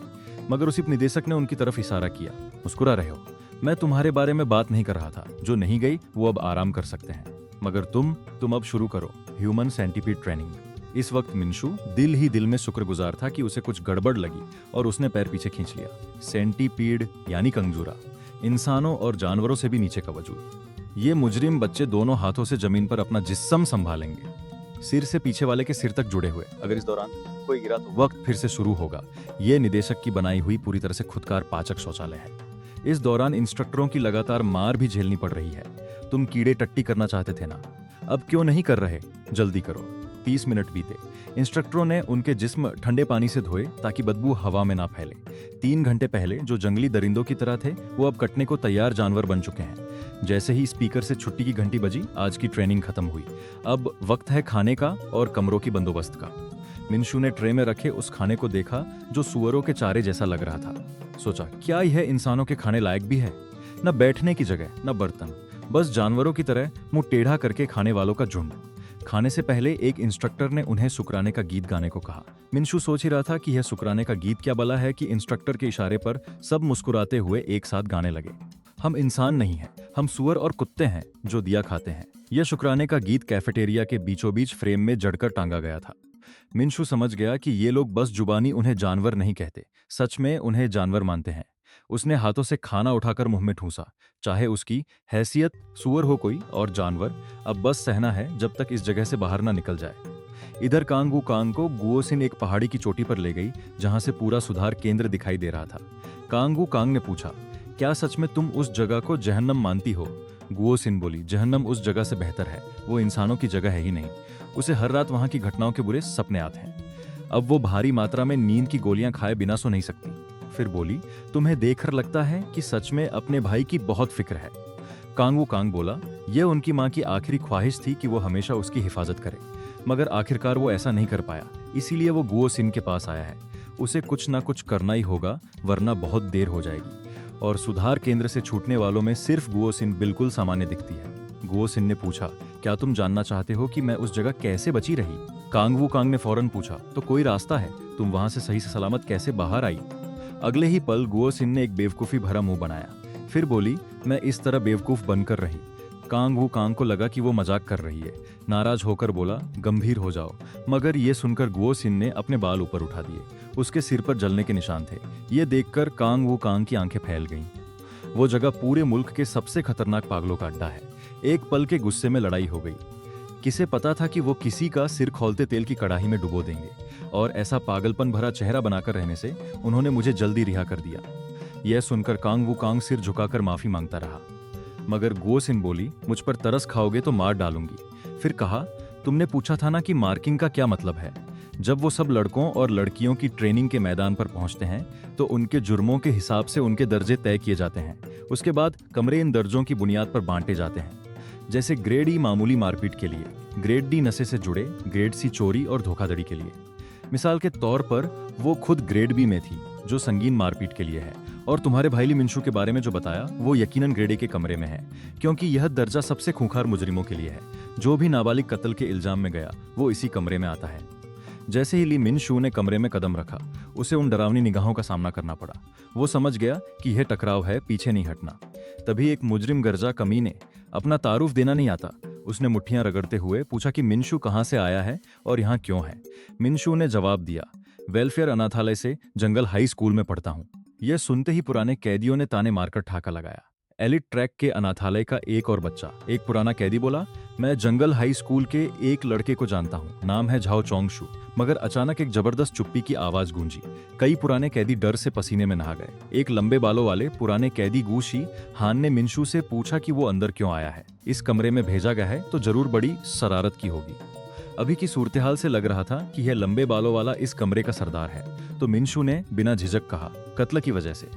मगर उसी निदेशक ने उनकी तरफ इशारा किया, मुस्कुरा रहे हो, मैं तुम्हारे बारे में बात नहीं कर रहा था, जो नहीं गई वो अब आराम कर सकते हैं, मगर तुम अब शुरू करो ह्यूमन सेंटीपीड ट्रेनिंग। इस वक्त मिंशू दिल ही दिल में शुक्रगुजार था कि उसे कुछ गड़बड़ लगी और उसने पैर पीछे खींच लिया। सेंटीपीड यानी कंजूरा, इंसानों और जानवरों से भी नीचे का वजूद। ये मुजरिम बच्चे दोनों हाथों से जमीन पर अपना जिस्म संभालेंगे, सिर से पीछे वाले के सिर तक जुड़े हुए। अगर इस दौरान कोई गिरा तो वक्त फिर से शुरू होगा। ये निदेशक की बनाई हुई पूरी तरह से खुदकार पाचक शौचालय है। इस दौरान इंस्ट्रक्टरों की लगातार मार भी झेलनी पड़ रही है। तुम कीड़े टट्टी करना चाहते थे ना, अब क्यों नहीं कर रहे? जल्दी करो। 30 मिनट बीते। इंस्ट्रक्टरों ने उनके जिस्म ठंडे पानी से धोए ताकि बदबू हवा में ना फैले। 3 घंटे पहले जो जंगली दरिंदों की तरह थे, वो अब कटने को तैयार जानवर बन चुके हैं। जैसे ही स्पीकर से छुट्टी की घंटी बजी, आज की ट्रेनिंग खत्म हुई। अब वक्त है खाने का और कमरों की बंदोबस्त का। मिंशू ने ट्रे में रखे उस खाने को देखा जो सुअरों के चारे जैसा लग रहा था। सोचा, क्या यह इंसानों के खाने लायक भी है? न बैठने की जगह, न बर्तन, बस जानवरों की तरह मुंह टेढ़ा करके खाने वालों का झुंड। खाने से पहले एक इंस्ट्रक्टर ने उन्हें शुक्राने का गीत गाने को कहा। मिंशू सोच ही रहा था कि यह शुक्राने का गीत क्या बला है कि इंस्ट्रक्टर के इशारे पर सब मुस्कुराते हुए एक साथ गाने लगे। हम इंसान नहीं हैं, हम सुअर और कुत्ते हैं जो दिया खाते हैं। यह शुक्राने का गीत कैफेटेरिया के बीचों बीच फ्रेम में जड़कर टांगा गया था। मिंशू समझ गया कि ये लोग बस जुबानी उन्हें जानवर नहीं कहते, सच में उन्हें जानवर मानते हैं। उसने हाथों से खाना उठाकर मुंह में ठूंसा। चाहे उसकी हैसियत सुअर हो कोई और जानवर, अब बस सहना है जब तक इस जगह से बाहर ना निकल जाए। इधर कांगू कांग को गुओसिन एक पहाड़ी की चोटी पर ले गई, जहां से पूरा सुधार केंद्र दिखाई दे रहा था। कांगू कांग ने पूछा, क्या सच में तुम उस जगह को जहन्नम मानती हो? गुओसिन बोली, जहन्नम उस जगह से बेहतर है, वो इंसानों की जगह है ही नहीं। उसे हर रात वहां की घटनाओं के बुरे सपने आते हैं। अब वो भारी मात्रा में नींद की गोलियां खाए बिना सो नहीं सकती। फिर बोली, तुम्हें देखकर लगता है कि सच में अपने भाई की बहुत फिक्र है। कांगू कांग बोला, यह उनकी मां की आखिरी ख्वाहिश थी कि वो हमेशा उसकी हिफाजत करे, मगर आखिरकार वो ऐसा नहीं कर पाया, इसीलिए वो गुओसिन के पास आया है। उसे कुछ ना कुछ करना ही होगा, वरना बहुत देर हो जाएगी। और सुधार केंद्र से छूटने वालों में सिर्फ गुओसिन बिल्कुल सामान्य दिखती है। गुओसिन ने पूछा, क्या तुम जानना चाहते हो कि मैं उस जगह कैसे बची रही? कांगवू कांग ने फौरन पूछा, तो कोई रास्ता है? तुम वहां से सही से सलामत कैसे बाहर आई? अगले ही पल गुओसिन ने एक बेवकूफी भरा मुंह बनाया। फिर बोली, मैं इस तरह बेवकूफ बनकर रही। कांगवू कांग को लगा कि वो मजाक कर रही है। नाराज होकर बोला, गंभीर हो जाओ। मगर ये सुनकर गुओसिन ने अपने बाल ऊपर उठा दिए। उसके सिर पर जलने के निशान थे। ये देखकर कांगवू कांग की आंखें फैल गईं। वो जगह पूरे मुल्क के सबसे खतरनाक पागलों का अड्डा है। एक पल के गुस्से में लड़ाई हो गई। किसे पता था कि वो किसी का सिर खौलते तेल की कड़ाही में डुबो देंगे, और ऐसा पागलपन भरा चेहरा बनाकर रहने से उन्होंने मुझे जल्दी रिहा कर दिया। यह सुनकर कांग वुकांग सिर झुकाकर माफी मांगता रहा। मगर गो सिन बोली, मुझ पर तरस खाओगे तो मार डालूंगी। फिर कहा, तुमने पूछा था ना कि मार्किंग का क्या मतलब है। जब वो सब लड़कों और लड़कियों की ट्रेनिंग के मैदान पर पहुंचते हैं तो उनके जुर्मों के हिसाब से उनके दर्जे तय किए जाते हैं। उसके बाद कमरे इन दर्जों की बुनियाद पर बांटे जाते हैं। जैसे ग्रेड ई मामूली मारपीट के लिए, ग्रेड डी नशे से जुड़े, ग्रेड सी चोरी और धोखाधड़ी के लिए। मिसाल के तौर पर वो खुद ग्रेड बी में थी, जो संगीन मारपीट के लिए है, और तुम्हारे भाई ली मिंशू के बारे में जो बताया वो यकीनन ग्रेड ए के कमरे में है, क्योंकि यह दर्जा सबसे खूंखार मुजरिमों के लिए है। जो भी नाबालिग कत्ल के इल्जाम में गया वो इसी कमरे में आता है। जैसे ही ली मिनशू ने कमरे में कदम रखा, उसे उन डरावनी निगाहों का सामना करना पड़ा। वो समझ गया कि यह टकराव है, पीछे नहीं हटना। तभी एक मुजरिम गर्जा कमीने, अपना तारुफ देना नहीं आता, उसने मुट्ठियां रगड़ते हुए पूछा कि मिनशू कहाँ से आया है और यहाँ क्यों है। मिनशू ने जवाब दिया, वेलफेयर अनाथालय से जंगल हाई स्कूल में पढ़ता हूँ। यह सुनते ही पुराने कैदियों ने ताने मारकर ठाका लगाया। एलिट ट्रैक के अनाथालय का एक और बच्चा, एक पुराना कैदी बोला, मैं जंगल हाई स्कूल के एक लड़के को जानता हूँ, नाम है झाओ चोंगशू। मगर अचानक एक जबरदस्त चुप्पी की आवाज गूंजी। कई पुराने कैदी डर से पसीने में नहा गए। एक लंबे बालों वाले पुराने कैदी गूशी हान ने मिनशू से पूछा कि वो अंदर क्यों आया है। इस कमरे में भेजा गया है तो जरूर बड़ी शरारत की होगी। अभी की सूरत-ए-हाल से लग रहा था कि यह लंबे बालों वाला इस कमरे का सरदार है, तो मिनशू ने बिना झिझक कहा, कत्ल की वजह से।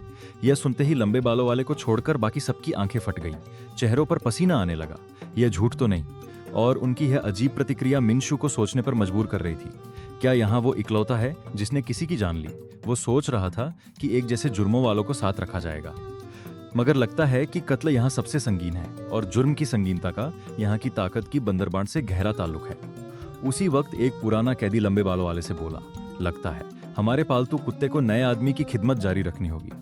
यह सुनते ही लंबे बालों वाले को छोड़कर बाकी सबकी आंखें फट गईं। चेहरों पर पसीना आने लगा। यह झूठ तो नहीं। और उनकी यह अजीब प्रतिक्रिया मिनशू को सोचने पर मजबूर कर रही थी। क्या यहाँ वो इकलौता है जिसने किसी की जान ली? वो सोच रहा था कि एक जैसे जुर्मों वालों को साथ रखा जाएगा। मगर लगता है कि कत्ल यहाँ सबसे संगीन है, और जुर्म की संगीनता का यहाँ की ताकत की बंदरबांट से गहरा ताल्लुक है। उसी वक्त एक पुराना कैदी लंबे बालों वाले से बोला, लगता है हमारे पालतू कुत्ते को नए आदमी की खिदमत जारी रखनी होगी।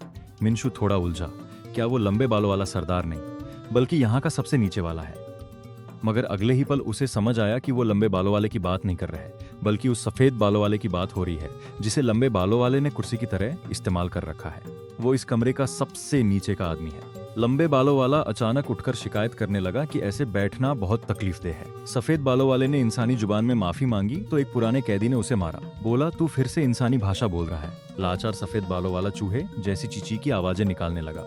मिनशू थोड़ा उलझा। क्या वो लंबे बालों वाला सरदार नहीं, बल्कि यहाँ का सबसे नीचे वाला है? मगर अगले ही पल उसे समझ आया कि वो लंबे बालों वाले की बात नहीं कर रहे, बल्कि उस सफेद बालों वाले की बात हो रही है जिसे लंबे बालों वाले ने कुर्सी की तरह इस्तेमाल कर रखा है। वो इस कमरे का सबसे नीचे का आदमी है। लंबे बालों वाला अचानक उठकर शिकायत करने लगा कि ऐसे बैठना बहुत तकलीफदेह है। सफेद बालों वाले ने इंसानी जुबान में माफी मांगी तो एक पुराने कैदी ने उसे मारा। बोला, तू फिर से इंसानी भाषा बोल रहा है। लाचार सफेद बालों वाला चूहे जैसी चींची की आवाजें निकालने लगा।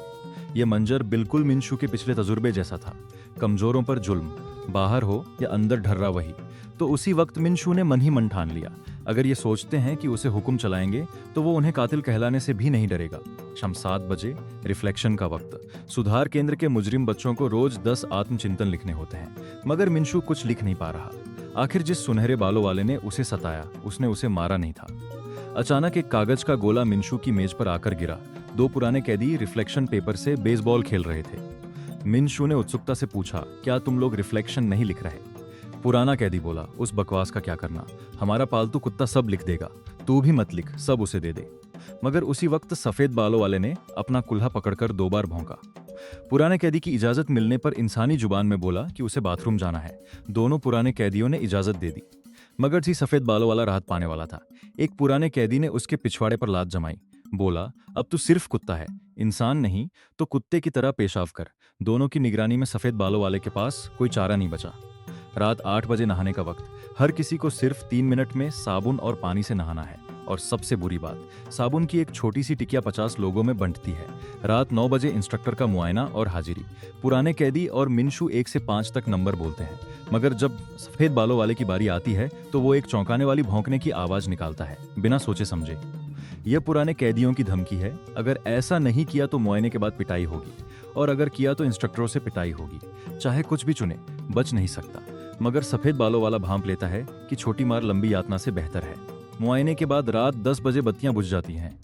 यह मंजर बिल्कुल मिनशू के पिछले तजुर्बे जैसा था। कमजोरों पर जुल्म, बाहर हो या अंदर ढर्रा वही। तो उसी वक्त मिनशू ने मन ही मन ठान लिया, अगर ये सोचते हैं कि उसे हुक्म चलाएंगे तो वो उन्हें कातिल कहलाने से भी नहीं डरेगा। शाम 7 बजे, रिफ्लेक्शन का वक्त। सुधार केंद्र के मुजरिम बच्चों को रोज 10 आत्मचिंतन लिखने होते हैं, मगर मिनशू कुछ लिख नहीं पा रहा। आखिर जिस सुनहरे बालों वाले ने उसे सताया, उसने उसे मारा नहीं था। अचानक एक कागज का गोला मिनशू की मेज पर आकर गिरा। 2 पुराने कैदी रिफ्लेक्शन पेपर से बेसबॉल खेल रहे थे। मिनशू ने उत्सुकता से पूछा, क्या तुम लोग रिफ्लेक्शन नहीं लिख रहे? पुराना कैदी बोला, उस बकवास का क्या करना, हमारा पालतू कुत्ता सब लिख देगा, तू भी मत लिख, सब उसे दे दे। मगर उसी वक्त सफेद बालों वाले ने अपना कुल्हा पकड़कर 2 बार भौंका। पुराने कैदी की इजाजत मिलने पर इंसानी जुबान में बोला कि उसे बाथरूम जाना है। दोनों पुराने कैदियों ने इजाजत दे दी। मगर जी सफेद बालों वाला राहत पाने वाला था। एक पुराने कैदी ने उसके पिछवाड़े पर लात जमाई। बोला, अब तू सिर्फ कुत्ता है, इंसान नहीं, तो कुत्ते की तरह पेशाब कर। दोनों की निगरानी में सफेद बालों वाले के पास कोई चारा नहीं बचा। रात 8 बजे नहाने का वक्त। हर किसी को सिर्फ 3 मिनट में साबुन और पानी से नहाना है। और सबसे बुरी बात, साबुन की एक छोटी सी टिकिया 50 लोगों में बंटती है। रात 9 बजे इंस्ट्रक्टर का मुआयना और हाजिरी। पुराने कैदी और मिनशू 1 से 5 तक नंबर बोलते हैं, मगर जब सफेद बालों वाले की बारी आती है तो वो एक चौंकाने वाली भौंकने की आवाज निकालता है, बिना सोचे समझे। यह पुराने कैदियों की धमकी है, अगर ऐसा नहीं किया तो मुआयने के बाद पिटाई होगी, और अगर किया तो इंस्ट्रक्टरों से पिटाई होगी। चाहे कुछ भी चुने, बच नहीं सकता। मगर सफेद बालों वाला भांप लेता है कि छोटी मार लंबी यातना से बेहतर है। मुआयने के बाद रात 10 बजे बत्तियां बुझ जाती हैं।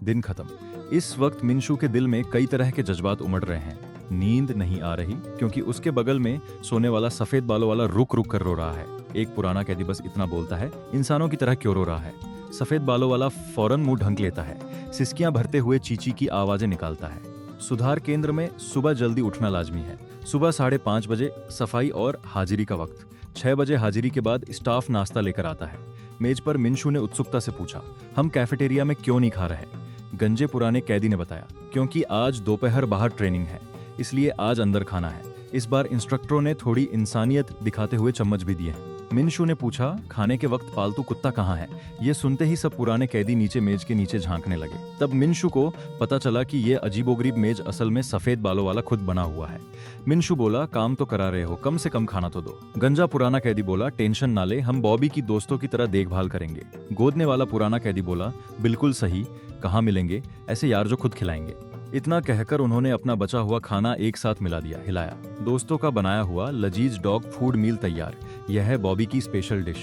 दिन खत्म। इस वक्त मिनशू के दिल में कई तरह के जज्बात उमड़ रहे हैं। नींद नहीं आ रही, क्योंकि उसके बगल में सोने वाला सफेद बालों वाला रुक रुक कर रो रहा है। एक पुराना कैदी बस इतना बोलता है, इंसानों की तरह क्यों रो रहा है? सफेद बालों वाला फौरन मुंह ढंक लेता है, सिसकियां भरते हुए चींची की आवाजें निकालता है। सुधार केंद्र में सुबह जल्दी उठना लाजमी है। सुबह 5:30 बजे सफाई और हाजिरी का वक्त। 6 बजे हाजिरी के बाद स्टाफ नाश्ता लेकर आता है। मेज पर मिनशू ने उत्सुकता से पूछा, हम कैफेटेरिया में क्यों नहीं खा रहे? गंजे पुराने कैदी ने बताया, क्योंकि आज दोपहर बाहर ट्रेनिंग है, इसलिए आज अंदर खाना है। इस बार इंस्ट्रक्टरों ने थोड़ी इंसानियत दिखाते हुए चम्मच भी दिए हैं। मिनशू ने पूछा, खाने के वक्त पालतू कुत्ता कहाँ है? ये सुनते ही सब पुराने कैदी नीचे मेज के नीचे झांकने लगे। तब मिनशू को पता चला कि ये अजीबोगरीब मेज असल में सफेद बालों वाला खुद बना हुआ है। मिनशू बोला, काम तो करा रहे हो, कम से कम खाना तो दो। गंजा पुराना कैदी बोला, टेंशन ना ले, हम बॉबी की दोस्तों की तरह देखभाल करेंगे। गोदने वाला पुराना कैदी बोला, बिल्कुल सही, कहाँ मिलेंगे ऐसे यार जो खुद खिलाएंगे। इतना कहकर उन्होंने अपना बचा हुआ खाना एक साथ मिला दिया, हिलाया। दोस्तों का बनाया हुआ लजीज डॉग फूड मील तैयार। यह है बॉबी की स्पेशल डिश।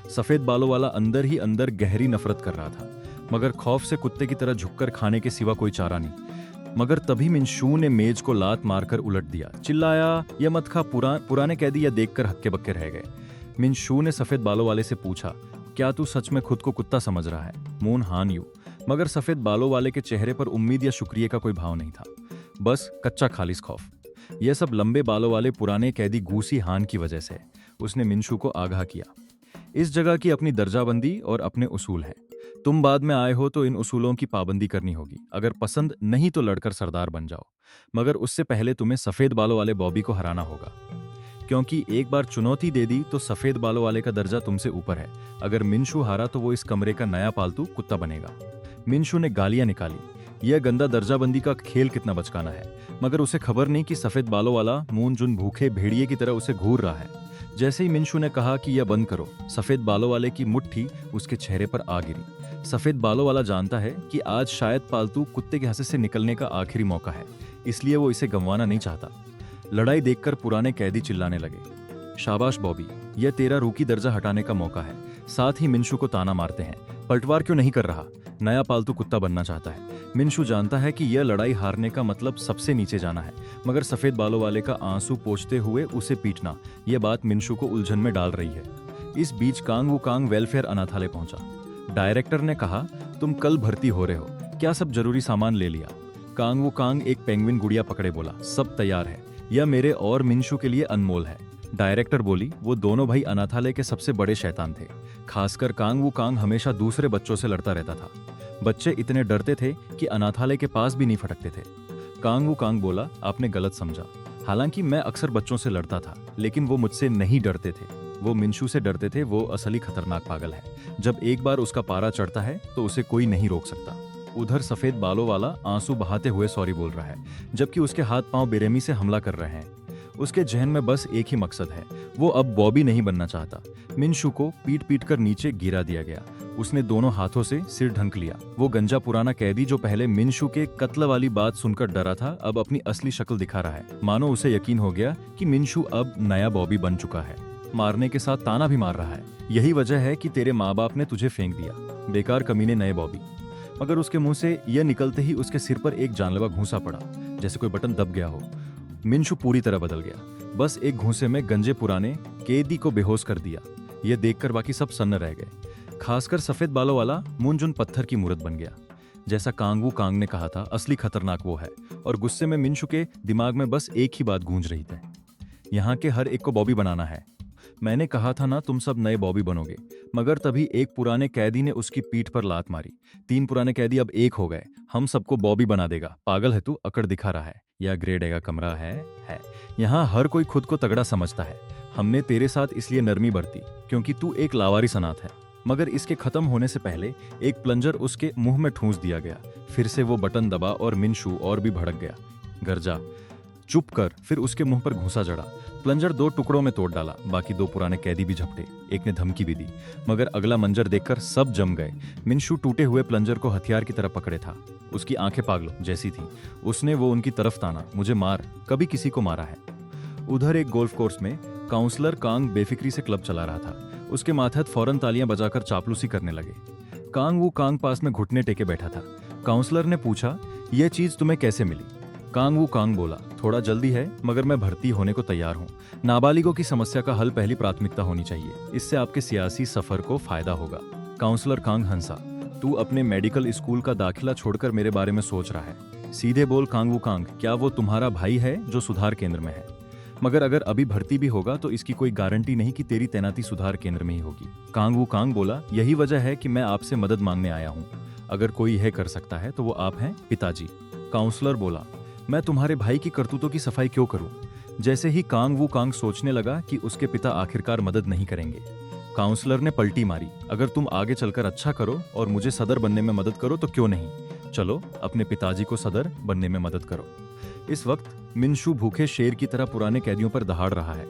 सफेद बालों वाला अंदर ही अंदर गहरी नफरत कर रहा था, मगर खौफ से कुत्ते की तरह झुककर खाने के सिवा कोई चारा नहीं। मगर तभी मिनशू ने मेज को लात मारकर उलट दिया, चिल्लाया, यह मत खा। पुराने कैदी यह देखकर हक्के बक्के रह गए। मिनशू ने सफेद बालों वाले से पूछा, क्या तू सच में खुद को कुत्ता समझ रहा है? मून हान यू। मगर सफेद बालों वाले के चेहरे पर उम्मीद या शुक्रिया का कोई भाव नहीं था, बस कच्चा खालिस खौफ। यह सब लंबे बालों वाले पुराने कैदी गूसी हान की वजह से। उसने मिनशू को आगाह किया, इस जगह की अपनी दर्जाबंदी और अपने उसूल हैं। तुम बाद में आए हो तो इन उसूलों की पाबंदी करनी होगी। अगर पसंद नहीं तो लड़कर सरदार बन जाओ, मगर उससे पहले तुम्हें सफेद बालों वाले बॉबी को हराना होगा, क्योंकि एक बार चुनौती दे दी तो सफेद बालों वाले का दर्जा तुमसे ऊपर है। अगर मिनशू हारा तो वो इस कमरे का नया पालतू कुत्ता बनेगा। मिनशू ने गालियां निकाली। यह गंदा दर्जाबंदी का खेल कितना बचकाना है, मगर उसे खबर नहीं कि सफेद बालों वाला मून जुन भूखे भेड़िए की तरह उसे घूर रहा है। जैसे ही मिनशू ने कहा कि यह बंद करो, सफेद बालों वाले की मुट्ठी उसके चेहरे पर आ गिरी। सफेद बालों वाला जानता है कि आज शायद पालतू कुत्ते के हंसे से निकलने का आखिरी मौका है, इसलिए वो इसे गंवाना नहीं चाहता। लड़ाई देखकर पुराने कैदी चिल्लाने लगे, शाबाश बॉबी, यह तेरा रूकी दर्जा हटाने का मौका है। साथ ही मिनशू को ताना मारते हैं, पलटवार क्यों नहीं कर रहा? नया पालतू कुत्ता बनना चाहता है। मिनशू जानता है कि यह लड़ाई हारने का मतलब सबसे नीचे जाना है, मगर सफेद बालों वाले का आंसू पोंछते हुए उसे पीटना, यह बात मिनशू को उलझन में डाल रही है। इस बीच कांग वू कांग वेलफेयर अनाथालय पहुंचा। डायरेक्टर ने कहा, तुम कल भर्ती हो रहे हो, क्या सब जरूरी सामान ले लिया? कांग वू कांग एक पेंगुइन गुड़िया पकड़े बोला, सब तैयार है, यह मेरे और मिनशू के लिए अनमोल है। डायरेक्टर बोली, वो दोनों भाई अनाथालय के सबसे बड़े शैतान थे। खासकर कांग वू कांग हमेशा दूसरे बच्चों से लड़ता रहता था। बच्चे इतने डरते थे कि अनाथालय के पास भी नहीं फटकते थे। कांग वू कांग बोला, आपने गलत समझा। हालांकि मैं अक्सर बच्चों से लड़ता था, लेकिन वो मुझसे नहीं डरते थे, वो मिनशू से डरते थे। वो असली खतरनाक पागल है। जब एक बार उसका पारा चढ़ता है तो उसे कोई नहीं रोक सकता। उधर सफेद बालों वाला आंसू बहाते हुए सॉरी बोल रहा है, जबकि उसके हाथ पांव बेरहमी से हमला कर रहे हैं। उसके जहन में बस एक ही मकसद है, वो अब बॉबी नहीं बनना चाहता। मिनशू को पीट पीट कर नीचे गिरा दिया गया। उसने दोनों हाथों से सिर ढंक लिया। वो गंजा पुराना कैदी जो पहले मिनशू के कत्ल वाली बात सुनकर डरा था, अब अपनी असली शक्ल दिखा रहा है। मानो उसे यकीन हो गया कि मिनशू अब नया बॉबी बन चुका है। मारने के साथ ताना भी मार रहा है, यही वजह है कि तेरे माँ बाप ने तुझे फेंक दिया, बेकार कमीने नए बॉबी। मगर उसके मुंह से यह निकलते ही उसके सिर पर एक जानलेवा घूंसा पड़ा, जैसे कोई बटन दब गया हो। मिनशू पूरी तरह बदल गया। बस एक घूंसे में गंजे पुराने कैदी को बेहोश कर दिया। यह देखकर बाकी सब सन्न रह गए। खासकर सफेद बालों वाला मुनजुन पत्थर की मूर्त बन गया। जैसा कांग वू कांग ने कहा था, असली खतरनाक वो है। और गुस्से में मिनशू के दिमाग में बस एक ही बात गूंज रही थी, यहाँ के हर एक को बॉबी बनाना है। मैंने कहा था ना, तुम सब नए बॉबी बनोगे। मगर तभी एक पुराने कैदी ने उसकी पीठ पर लात मारी। 3 पुराने कैदी अब एक हो गए। हम सबको बॉबी बना देगा। पागल है तू, अकड़ दिखा रहा है। यह ग्रेड ए का कमरा है। यहाँ हर कोई खुद को तगड़ा समझता है। हमने तेरे साथ इसलिए नरमी बरती क्योंकि तू एक लावारिस अनाथ है। मगर इसके खत्म होने से पहले एक प्लंजर उसके मुंह में ठूंस दिया गया। फिर से वो बटन दबा और मिनशू और भी भड़क गया। गर्जा, चुप कर। फिर उसके मुंह पर घुसा जड़ा। प्लंजर 2 टुकड़ों में तोड़ डाला। बाकी 2 पुराने कैदी भी झपटे। एक ने धमकी भी दी, मगर अगला मंजर देखकर सब जम गए। मिनशू टूटे हुए प्लंजर को हथियार की तरह पकड़े था। उसकी आंखें पागलों जैसी थी। उसने वो उनकी तरफ ताना, मुझे मार, कभी किसी को मारा है। उधर एक गोल्फ कोर्स में काउंसलर कांग बेफिक्री से क्लब चला रहा था। उसके माथत फौरन तालियां बजाकर चापलूसी करने लगे। कांग वू कांग पास में घुटने टेके बैठा था। काउंसलर ने पूछा, यह चीज तुम्हें कैसे मिली? कांग वू कांग बोला, थोड़ा जल्दी है, मगर मैं भर्ती होने को तैयार हूँ। नाबालिगों की समस्या का हल पहली प्राथमिकता होनी चाहिए। इससे आपके सियासी सफर को फायदा होगा। काउंसलर कांग हंसा, तू अपने मेडिकल स्कूल का दाखिला छोड़कर मेरे बारे में सोच रहा है। सीधे बोल कांग वू कांग, क्या वो तुम्हारा भाई है जो सुधार केंद्र में है? मगर अगर अभी भर्ती भी होगा तो इसकी कोई गारंटी नहीं कि तेरी तैनाती सुधार केंद्र में ही होगी। कांग वू कांग बोला, यही वजह है कि मैं आपसे मदद मांगने आया हूँ। अगर कोई यह कर सकता है तो वो आप हैं, पिताजी। काउंसलर बोला, मैं तुम्हारे भाई की करतूतों की सफाई क्यों करूं? जैसे ही कांग वू कांग सोचने लगा कि उसके पिता आखिरकार मदद नहीं करेंगे, काउंसलर ने पलटी मारी। अगर तुम आगे चलकर अच्छा करो और मुझे सदर बनने में मदद करो तो क्यों नहीं, चलो अपने पिताजी को सदर बनने में मदद करो। इस वक्त मिनशू भूखे शेर की तरह पुराने कैदियों पर दहाड़ रहा है।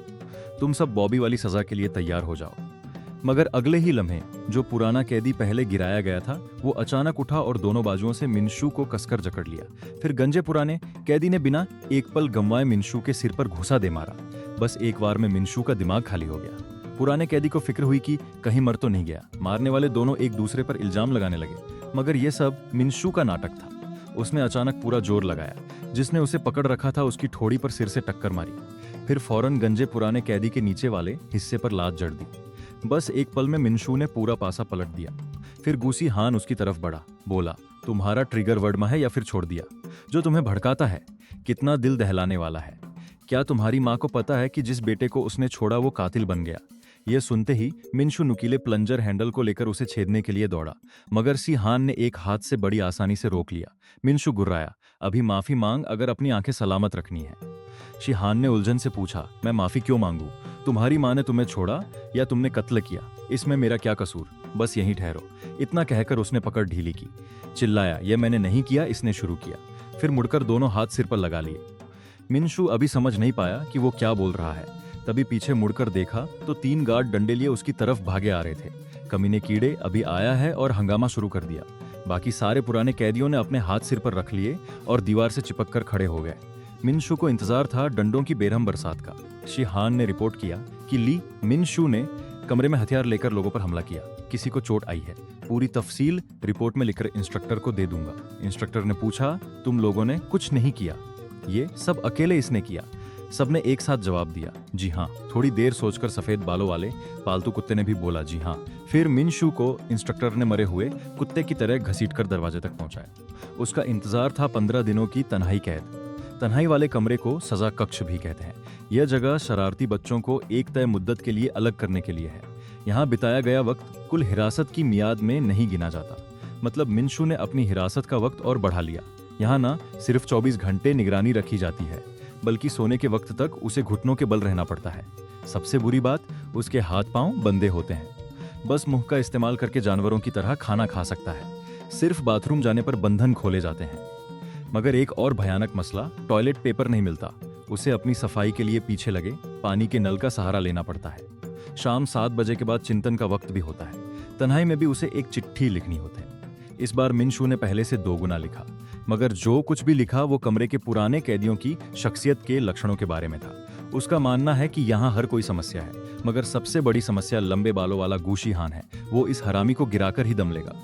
तुम सब बॉबी वाली सजा के लिए तैयार हो जाओ। मगर अगले ही लम्हे जो पुराना कैदी पहले गिराया गया था वो अचानक उठा और दोनों बाजुओं से मिनशू को कसकर जकड़ लिया। फिर गंजे पुराने कैदी ने बिना एक पल गंवाए मिनशू के सिर पर घुसा दे मारा। बस एक बार में मिनशू का दिमाग खाली हो गया। पुराने कैदी को फिक्र हुई कि कहीं मर तो नहीं गया। मारने वाले दोनों एक दूसरे पर इल्जाम लगाने लगे, मगर यह सब मिनशू का नाटक था। उसने अचानक पूरा जोर लगाया। जिसने उसे पकड़ रखा था उसकी ठोड़ी पर सिर से टक्कर मारी। फिर फौरन गंजे पुराने कैदी के नीचे वाले हिस्से पर लात जड़ दी। बस एक पल में मिनशू ने पूरा पासा पलट दिया। फिर गूसी हान उसकी तरफ बढ़ा, बोला, तुम्हारा ट्रिगर वर्ड में है या फिर छोड़ दिया? जो तुम्हें भड़काता है कितना दिल दहलाने वाला है। क्या तुम्हारी माँ को पता है कि जिस बेटे को उसने छोड़ा वो कातिल बन गया? यह सुनते ही मिनशू नुकीले प्लंजर हैंडल को लेकर उसे छेदने के लिए दौड़ा, मगर सी हान ने एक हाथ से बड़ी आसानी से रोक लिया। मिनशू गुर्राया, अभी माफी मांग अगर अपनी आंखें सलामत रखनी है। शिहान ने उलझन से पूछा, मैं माफी क्यों मांगू? तुम्हारी माँ ने तुम्हें छोड़ा या तुमने कत्ल किया? इसमें मेरा क्या कसूर? बस यहीं ठहरो। इतना कहकर उसने पकड़ ढीली की। चिल्लाया, यह मैंने नहीं किया, इसने शुरू किया। फिर मुड़कर दोनों हाथ सिर पर लगा लिए। मिनशू अभी समझ नहीं पाया कि वो क्या बोल रहा है। तभी पीछे मुड़कर देखा तो 3 गार्ड डंडे लिए उसकी तरफ भागे आ रहे थे। कमीने कीड़े अभी आया है और हंगामा शुरू कर दिया। बाकी सारे पुराने कैदियों ने अपने हाथ सिर पर रख लिए और दीवार से चिपक कर खड़े हो गए। मिनशू को इंतजार था डंडों की बेरहम बरसात का। शिहान ने रिपोर्ट किया कि ली मिनशू ने कमरे में हथियार लेकर लोगों पर हमला किया। किसी को चोट आई है। पूरी तफसील रिपोर्ट में लिखकर इंस्ट्रक्टर को दे दूंगा। इंस्ट्रक्टर ने पूछा, तुम लोगों ने कुछ नहीं किया? ये सब अकेले इसने किया। सबने एक साथ जवाब दिया, जी हाँ। थोड़ी देर सोचकर सफेद बालों वाले पालतू कुत्ते ने भी बोला, जी हाँ। फिर मिनशू को इंस्ट्रक्टर ने मरे हुए कुत्ते की तरह घसीटकर दरवाजे तक पहुंचाया। उसका इंतजार था 15 दिनों की तन्हाई कैद। तन्हाई वाले कमरे को सजा कक्ष भी कहते हैं। यह जगह शरारती बच्चों को एक तय मुद्दत के लिए अलग करने के लिए है। यहाँ बिताया गया वक्त कुल हिरासत की मियाद में नहीं गिना जाता। मतलब मिनशू ने अपनी हिरासत का वक्त और बढ़ा लिया। यहाँ ना सिर्फ 24 घंटे निगरानी रखी जाती है, बल्कि सोने के वक्त तक उसे घुटनों के बल रहना पड़ता है। सबसे बुरी बात, उसके हाथ पांव बंधे होते हैं। बस मुंह का इस्तेमाल करके जानवरों की तरह खाना खा सकता है। सिर्फ बाथरूम जाने पर बंधन खोले जाते हैं। मगर एक और भयानक मसला, टॉयलेट पेपर नहीं मिलता। उसे अपनी सफाई के लिए पीछे लगे पानी के नल का सहारा लेना पड़ता है। शाम 7 बजे के बाद चिंतन का वक्त भी होता है। तन्हाई में भी उसे एक चिट्ठी लिखनी होती है। इस बार मिनशू ने पहले से 2 गुना लिखा, मगर जो कुछ भी लिखा वो कमरे के पुराने कैदियों की शख्सियत के लक्षणों के बारे में था। उसका मानना है कि यहाँ हर कोई समस्या है, मगर सबसे बड़ी समस्या लंबे बालों वाला गूशी हान है। वो इस हरामी को गिराकर ही दम लेगा।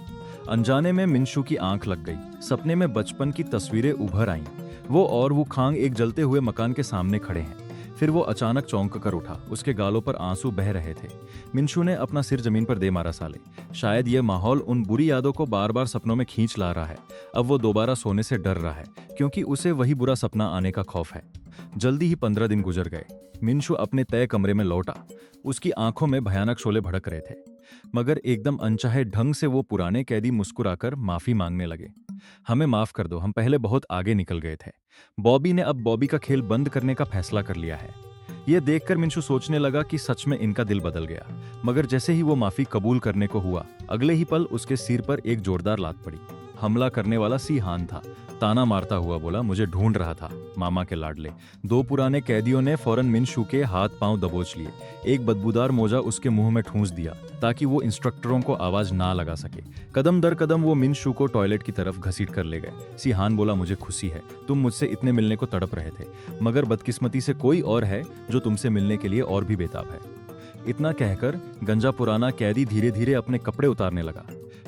अनजाने में मिनशू की आंख लग गई। सपने में बचपन की तस्वीरें उभर आईं। वो और वो खांग एक जलते हुए मकान के सामने खड़े हैं। फिर वो अचानक चौंक कर उठा। उसके गालों पर आंसू बह रहे थे। मिनशू ने अपना सिर जमीन पर दे मारा। साले, शायद ये माहौल उन बुरी यादों को बार बार सपनों में खींच ला रहा है। अब वो दोबारा सोने से डर रहा है, क्योंकि उसे वही बुरा सपना आने का खौफ है। जल्दी ही 15 दिन गुजर गए। मिनशू अपने तय कमरे में लौटा। उसकी आंखों में भयानक शोले भड़क रहे थे, मगर एकदम अनचाहे ढंग से वो पुराने कैदी मुस्कुराकर माफी मांगने लगे। हमें माफ कर दो, हम पहले बहुत आगे निकल गए थे। बॉबी ने अब बॉबी का खेल बंद करने का फैसला कर लिया है। यह देखकर मिनशू सोचने लगा कि सच में इनका दिल बदल गया। मगर जैसे ही वो माफी कबूल करने को हुआ, अगले ही पल उसके सिर पर एक जोरदार लात पड़ी। हमला करने वाला सी हान था। ताना मारता हुआ बोला, मुझे ढूंढ रहा था मामा के लाडले। 2 पुराने कैदियों ने फौरन मिनशू के हाथ पांव दबोच लिए। एक बदबूदार मोजा उसके मुंह में ठूंस दिया ताकि वो इंस्ट्रक्टरों को आवाज ना लगा सके। कदम दर कदम वो मिनशू को टॉयलेट की तरफ घसीट कर ले गए। सिहान बोला, मुझे खुशी है, तुम मुझसे इतने मिलने को तड़प रहे थे, मगर बदकिस्मती से कोई और है जो तुमसे मिलने के लिए और भी बेताब है। इतना कहकर गंजा पुराना कैदी धीरे धीरे अपने कपड़े उतारने लगा।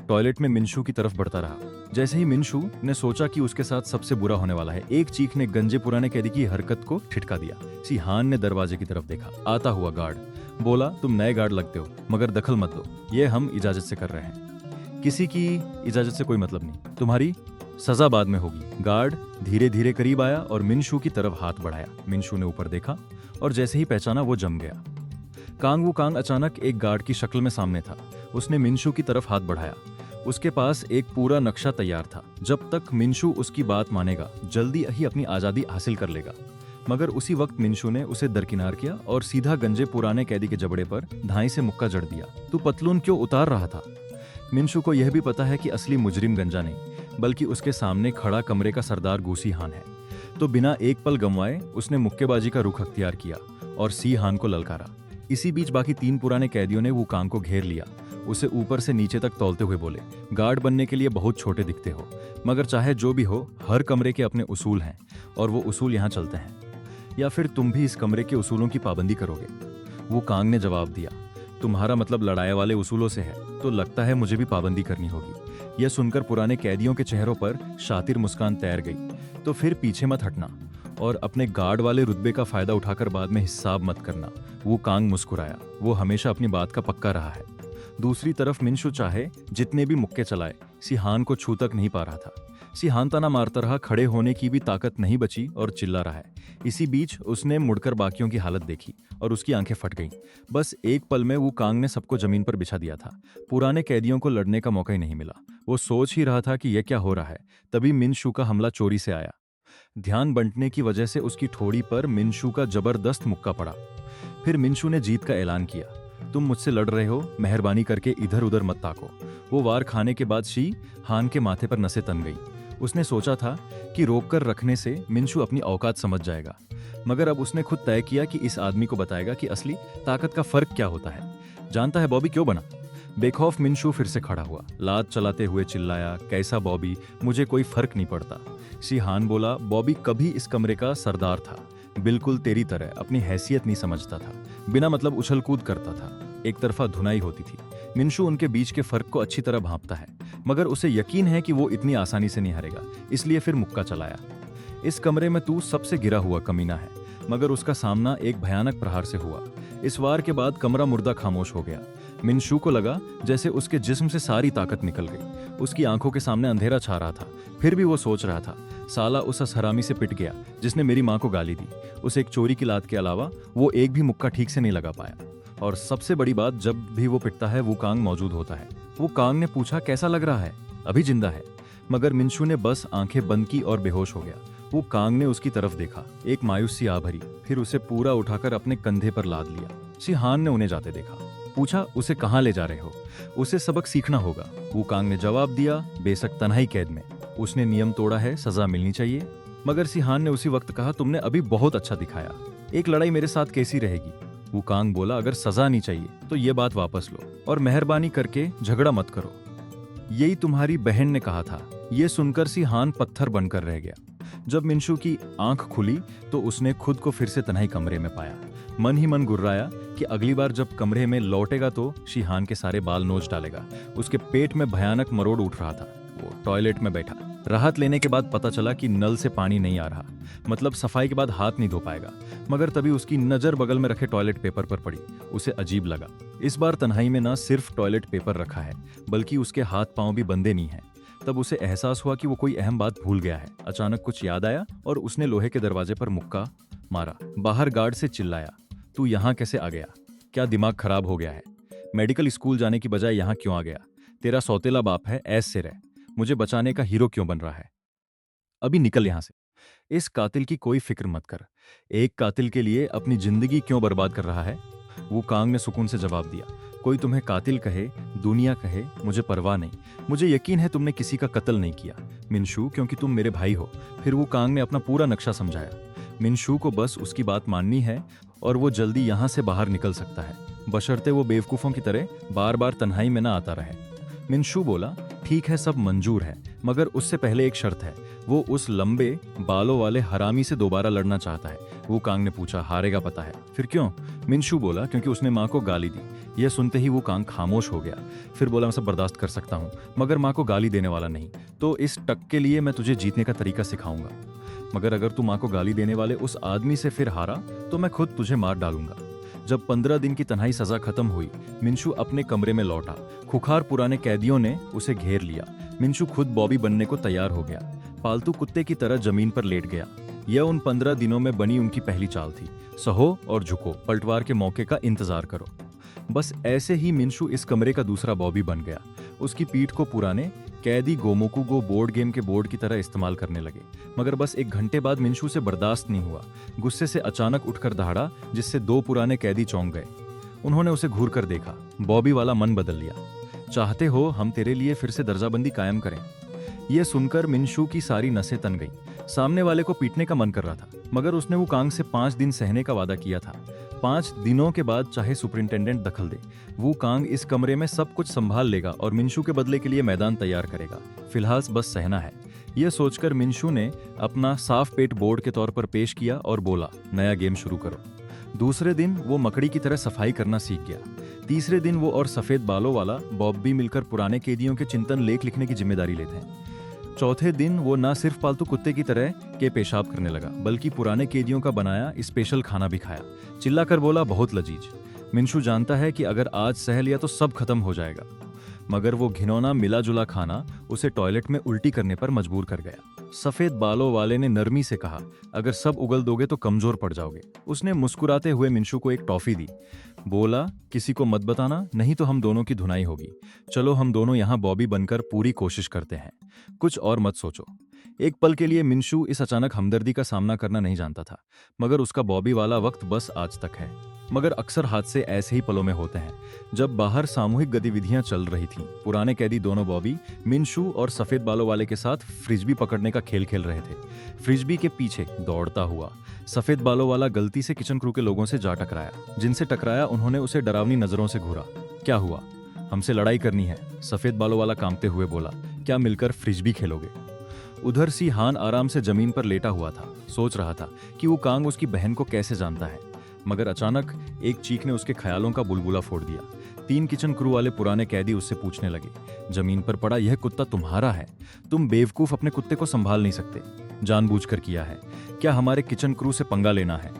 टॉयलेट में मिनशू की तरफ बढ़ता रहा। जैसे ही मिनशू ने सोचा कि उसके साथ सबसे बुरा होने वाला है, एक चीख ने गंजे पुराने कैदी की हरकत को ठिठका दिया। सिहान ने दरवाजे की तरफ देखा। आता हुआ गार्ड बोला, तुम नए गार्ड लगते हो, मगर दखल मत दो, ये हम इजाजत से कर रहे हैं। किसी की इजाजत से कोई मतलब नहीं, तुम्हारी सजा बाद में होगी। गार्ड धीरे धीरे करीब आया और मिनशू की तरफ हाथ बढ़ाया। मिनशू ने ऊपर देखा और जैसे ही पहचाना वो जम गया। कांग वू कांग अचानक एक गार्ड की शक्ल में सामने था। उसने मिनशू की तरफ हाथ बढ़ाया। उसके पास एक पूरा नक्शा तैयार था। जब तक मिनशू उसकी बात मानेगा, जल्दी ही अपनी आजादी हासिल कर लेगा। मगर उसी वक्त मिंशू ने उसे दरकिनार किया और सीधा गंजे पुराने कैदी के जबड़े पर धाई से मुक्का जड़ दिया। तू पतलून क्यों उतार रहा था? मिंशू को यह भी पता है कि असली मुजरिम गंजा नहीं बल्कि उसके सामने खड़ा कमरे का सरदार गूसी हान है। तो बिना एक पल गंवाए उसने मुक्केबाजी का रुख अख्तियार किया और सी हान को ललकारा। इसी बीच बाकी 3 पुराने कैदियों ने वुकांग को घेर लिया। उसे ऊपर से नीचे तक तौलते हुए बोले, गार्ड बनने के लिए बहुत छोटे दिखते हो, मगर चाहे जो भी हो हर कमरे के अपने उसूल हैं और वो उसूल यहाँ चलते हैं। या फिर तुम भी इस कमरे के उसूलों की पाबंदी करोगे? वुकांग ने जवाब दिया, तुम्हारा मतलब लड़ाई वाले उसूलों से है तो लगता है मुझे भी पाबंदी करनी होगी। यह सुनकर पुराने कैदियों के चेहरों पर शातिर मुस्कान तैर गई। तो फिर पीछे मत हटना और अपने गार्ड वाले रुतबे का फायदा उठाकर बाद में हिसाब मत करना। वुकांग मुस्कुराया, वो हमेशा अपनी बात का पक्का रहा है। दूसरी तरफ मिंशू चाहे जितने भी मुक्के चलाए सिहान को छू तक नहीं पा रहा था। सिहान तना मारता रहा, खड़े होने की भी ताकत नहीं बची और चिल्ला रहा है। इसी बीच उसने मुड़कर बाकियों की हालत देखी और उसकी आंखें फट गईं। बस एक पल में वुकांग ने सबको जमीन पर बिछा दिया था। पुराने कैदियों को लड़ने का मौका ही नहीं मिला। वो सोच ही रहा था कि यह क्या हो रहा है, तभी मिंशू का हमला चोरी से आया। ध्यान बंटने की वजह से उसकी ठोड़ी पर मिंशू का जबरदस्त मुक्का पड़ा। फिर मिंशू ने जीत का ऐलान किया, तुम मुझसे लड़ रहे हो, मेहरबानी करके इधर उधर मत ताको। वो वार खाने के बाद शी हान के माथे पर नसें तन गई। उसने सोचा था कि रोककर रखने से मिंशू अपनी औकात समझ जाएगा, मगर अब उसने खुद तय किया कि इस आदमी को बताएगा कि असली ताकत का फर्क क्या होता है। जानता है बॉबी क्यों बना? बेखौफ मिंशू फिर से खड़ा हुआ, लात चलाते हुए चिल्लाया, कैसा बॉबी? मुझे कोई फर्क नहीं पड़ता। शिहान बोला, बॉबी कभी इस कमरे का सरदार था, बिल्कुल तेरी तरह अपनी हैसियत नहीं समझता था, बिना मतलब उछल कूद करता था, एक तरफा धुनाई होती थी। मिंशू उनके बीच के फर्क को अच्छी तरह भांपता है, मगर उसे यकीन है कि वो इतनी आसानी से नहीं हारेगा, इसलिए फिर मुक्का चलाया। इस कमरे में तू सबसे गिरा हुआ कमीना है, मगर उसका सामना एक भयानक प्रहार से हुआ। इस वार के बाद कमरा मुर्दा खामोश हो गया। मिंशू को लगा जैसे उसके जिस्म से सारी ताकत निकल गई। उसकी आंखों के सामने अंधेरा छा रहा था, फिर भी वो सोच रहा था, साला उस हरामी से पिट गया जिसने मेरी माँ को गाली दी। उसे एक चोरी की लात के अलावा वो एक भी मुक्का ठीक से नहीं लगा पाया। और सबसे बड़ी बात, जब भी वो पिटता है वुकांग मौजूद होता है। वुकांग ने पूछा, कैसा लग रहा है? अभी जिंदा है? मगर मिंशू ने बस आंखें बंद की और बेहोश हो गया। वुकांग ने उसकी तरफ देखा, एक मायूसी आ भरी, फिर उसे पूरा उठाकर अपने कंधे पर लाद लिया। शिहान ने उन्हें जाते देखा, पूछा, उसे कहाँ ले जा रहे हो? उसे सबक सीखना होगा। वुकांग ने जवाब दिया, बेशक तन्हाई कैद में। उसने नियम तोड़ा है, सजा मिलनी चाहिए। मगर शिहान ने उसी वक्त कहा, तुमने अभी बहुत अच्छा दिखाया, एक लड़ाई मेरे साथ कैसी रहेगी? वुकांग बोला, अगर सजा नहीं चाहिए तो ये बात वापस लो और मेहरबानी करके झगड़ा मत करो। यही तुम्हारी बहन ने कहा था। ये सुनकर शिहान पत्थर बनकर रह गया। जब मिंशू की आंख खुली तो उसने खुद को फिर से तन्हाई कमरे में पाया। मन ही मन गुर्राया कि अगली बार जब कमरे में लौटेगा तो शिहान के सारे बाल नोच डालेगा। उसके पेट में भयानक मरोड़ उठ रहा था। वो टॉयलेट में बैठा। राहत लेने के बाद पता चला कि नल से पानी नहीं आ रहा, मतलब सफाई के बाद हाथ नहीं धो पाएगा। मगर तभी उसकी नजर बगल में रखे टॉयलेट पेपर पर पड़ी। उसे अजीब लगा, इस बार तन्हाई में न सिर्फ टॉयलेट पेपर रखा है बल्कि उसके हाथ पांव भी बंधे नहीं हैं। तब उसे एहसास हुआ कि वो कोई अहम बात भूल गया है। अचानक कुछ याद आया और उसने लोहे के दरवाजे पर मुक्का मारा। बाहर गार्ड से चिल्लाया, तू यहाँ कैसे आ गया? क्या दिमाग खराब हो गया है? मेडिकल स्कूल जाने की बजाय यहाँ क्यों आ गया? तेरा सौतेला बाप है, ऐस से रह। मुझे बचाने का हीरो क्यों बन रहा है? अभी निकल यहां से। इस कातिल की कोई फिक्र मत कर। एक कातिल के लिए अपनी जिंदगी क्यों बर्बाद कर रहा है? वुकांग ने सुकून से जवाब दिया, कोई तुम्हें कातिल कहे, दुनिया कहे, मुझे परवाह नहीं। मुझे यकीन है तुमने किसी का कत्ल नहीं किया मिंशू, क्योंकि तुम मेरे भाई हो। फिर वुकांग ने अपना पूरा नक्शा समझाया। मिंशू को बस उसकी बात माननी है और वो जल्दी यहाँ से बाहर निकल सकता है, बशर्ते वो बेवकूफों की तरह बार बार तन्हाई में ना आता रहे। मिंशू बोला, ठीक है, सब मंजूर है, मगर उससे पहले एक शर्त है। वो उस लंबे बालों वाले हरामी से दोबारा लड़ना चाहता है। वुकांग ने पूछा, हारेगा पता है? फिर क्यों? मिंशू बोला, क्योंकि उसने माँ को गाली दी। यह सुनते ही वुकांग खामोश हो गया। फिर बोला, मैं सब बर्दाश्त कर सकता हूँ, मगर माँ को गाली देने वाला नहीं। तो इस टक के लिए मैं तुझे जीतने का तरीका सिखाऊंगा, मगर अगर तू माँ को गाली देने वाले उस आदमी से फिर हारा तो मैं खुद तुझे मार डालूंगा। जब 15 दिन की तन्हाई सजा खत्म हुई, मिंशू अपने कमरे में लौटा। खुखार पुराने कैदियों ने उसे घेर लिया। मिंशू खुद बॉबी बनने को तैयार हो गया। पालतू कुत्ते की तरह जमीन पर लेट गया। यह उन 15 दिनों में बनी उनकी पहली चाल थी। सहो और झुको, पलटवार के मौके का इंतजार करो। बस ऐसे ही मिंशू इस कमरे का दूसरा बॉबी बन गया। उसकी पीठ को पुराने कैदी गोमोकू को बोर्ड गेम के बोर्ड की तरह इस्तेमाल करने लगे। मगर बस 1 घंटे बाद मिंशू से बर्दाश्त नहीं हुआ। गुस्से से अचानक उठकर दहाड़ा, जिससे 2 पुराने कैदी चौंक गए। उन्होंने उसे घूर कर देखा। बॉबी वाला मन बदल लिया। चाहते हो हम तेरे लिए फिर से दर्जाबंदी कायम करें? यह सुनकर मिंशू की सारी नसें तन गईं। सामने वाले को पीटने का मन कर रहा था, मगर उसने वो कांग से 5 दिन सहने का वादा किया था। 5 दिनों के बाद चाहे सुपरिंटेंडेंट दखल दे, वो कांग इस कमरे में सब कुछ संभाल लेगा और मिंशू के बदले के लिए मैदान तैयार करेगा। फिलहाल बस सहना है। यह सोचकर मिंशू ने अपना साफ पेट बोर्ड के तौर पर पेश किया और बोला, नया गेम शुरू करो। दूसरे दिन वो मकड़ी की तरह सफाई करना सीख गया। तीसरे दिन वो और सफेद बालों वाला बॉब भी मिलकर पुराने कैदियों के चिंतन लेख लिखने की जिम्मेदारी लेते हैं। चौथे दिन वो न सिर्फ पालतू कुत्ते की तरह के पेशाब करने लगा, बल्कि पुराने कैदियों का बनाया स्पेशल खाना भी खाया। चिल्लाकर बोला, बहुत लजीज। मिंशू जानता है कि अगर आज सह लिया तो सब खत्म हो जाएगा, मगर वो घिनौना मिला जुला खाना उसे टॉयलेट में उल्टी करने पर मजबूर कर गया। सफेद बालों वाले ने नरमी से कहा, अगर सब उगल दोगे तो कमजोर पड़ जाओगे। उसने मुस्कुराते हुए मिंशू को एक टॉफी दी। बोला, किसी को मत बताना, नहीं तो हम दोनों की धुनाई होगी। चलो हम दोनों यहाँ बॉबी बनकर पूरी कोशिश करते हैं। कुछ और मत सोचो। एक पल के लिए मिंशू इस अचानक हमदर्दी का सामना करना नहीं जानता था, मगर उसका बॉबी वाला वक्त बस आज तक है। मगर अक्सर हादसे ऐसे ही पलों में होते हैं। जब बाहर सामूहिक गतिविधियां चल रही थीं, पुराने कैदी दोनों बॉबी, मिंशू और सफेद बालों वाले के साथ फ्रिस्बी पकड़ने का खेल खेल रहे थे। फ्रिस्बी के पीछे दौड़ता हुआ सफेद बालों वाला गलती से किचन क्रू के लोगों से जा टकराया। जिनसे टकराया उन्होंने उसे डरावनी नजरों से घूरा। क्या हुआ? हमसे लड़ाई करनी है, सफेद बालों वाला कांपते हुए बोला। क्या मिलकर फ्रिस्बी खेलोगे? उधर सी हान आराम से जमीन पर लेटा हुआ था। सोच रहा था कि वो कांग उसकी बहन को कैसे जानता है, मगर अचानक एक चीख ने उसके ख्यालों का बुलबुला फोड़ दिया। 3 किचन क्रू वाले पुराने कैदी उससे पूछने लगे, जमीन पर पड़ा यह कुत्ता तुम्हारा है? तुम बेवकूफ अपने कुत्ते को संभाल नहीं सकते? जानबूझकर किया है? क्या हमारे किचन क्रू से पंगा लेना है?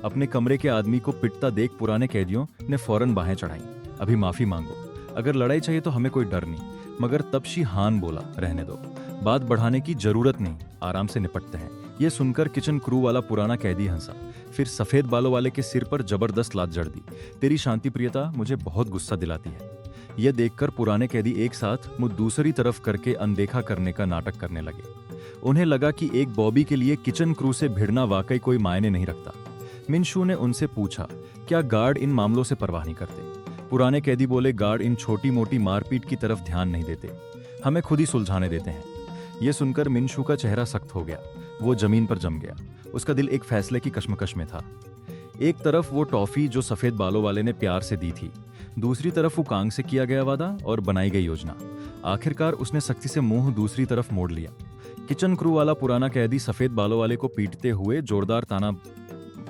अपने कमरे के आदमी को पिटता देख पुराने कैदियों ने फौरन बाहें चढ़ाई। अभी माफी मांगो, अगर लड़ाई चाहिए तो हमें कोई डर नहीं। मगर तब शी हान बोला, रहने दो, बात बढ़ाने की जरूरत नहीं, आराम से निपटते हैं। यह सुनकर किचन क्रू वाला पुराना कैदी हंसा, फिर सफेद बालों वाले के सिर पर जबरदस्त लात जड़ दी। तेरी शांति प्रियता मुझे बहुत गुस्सा दिलाती है। यह देखकर पुराने कैदी एक साथ मुंह दूसरी तरफ करके अनदेखा करने का नाटक करने लगे। उन्हें लगा कि एक बॉबी के लिए किचन क्रू से भिड़ना वाकई कोई मायने नहीं रखता। मिंशू ने उनसे पूछा, क्या गार्ड इन मामलों से परवाह नहीं करते? पुराने कैदी बोले, गार्ड इन छोटी मोटी मारपीट की तरफ ध्यान नहीं देते, हमें खुद ही सुलझाने देते हैं। यह सुनकर मिंशू का चेहरा सख्त हो गया। वो जमीन पर जम गया। उसका दिल एक फैसले की कश्मकश में था। एक तरफ वो टॉफी जो सफेद बालों वाले ने प्यार से दी थी, दूसरी तरफ वो कांग से किया गया वादा और बनाई गई योजना। आखिरकार उसने सख्ती से मुंह दूसरी तरफ मोड़ लिया। किचन क्रू वाला पुराना कैदी सफेद बालों वाले को पीटते हुए जोरदार ताना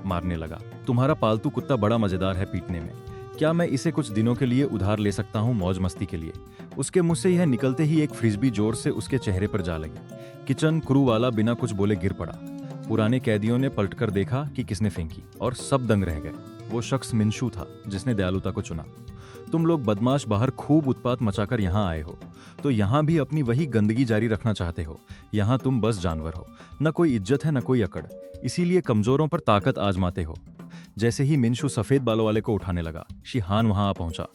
मारने लगा। तुम्हारा पालतू कुत्ता बड़ा मजेदार है पीटने में, क्या मैं इसे कुछ दिनों के लिए उधार ले सकता हूँ मौज मस्ती के लिए? उसके मुंह से यह निकलते ही एक फ्रिस्बी जोर से उसके चेहरे पर जा लगी। किचन क्रू वाला बिना कुछ बोले गिर पड़ा। पुराने कैदियों ने पलटकर देखा कि किसने फेंकी, और सब दंग रह गए। वो शख्स मिंशू था जिसने दयालुता को चुना। तुम लोग बदमाश बाहर खूब उत्पात मचाकर यहाँ आए हो, तो यहाँ भी अपनी वही गंदगी जारी रखना चाहते हो। यहाँ तुम बस जानवर हो, न कोई इज्जत है न कोई अकड़, इसीलिए कमजोरों पर ताकत आजमाते हो। जैसे ही मिंशू सफेद बालों वाले को उठाने लगा, शिहान वहां आ पहुंचा।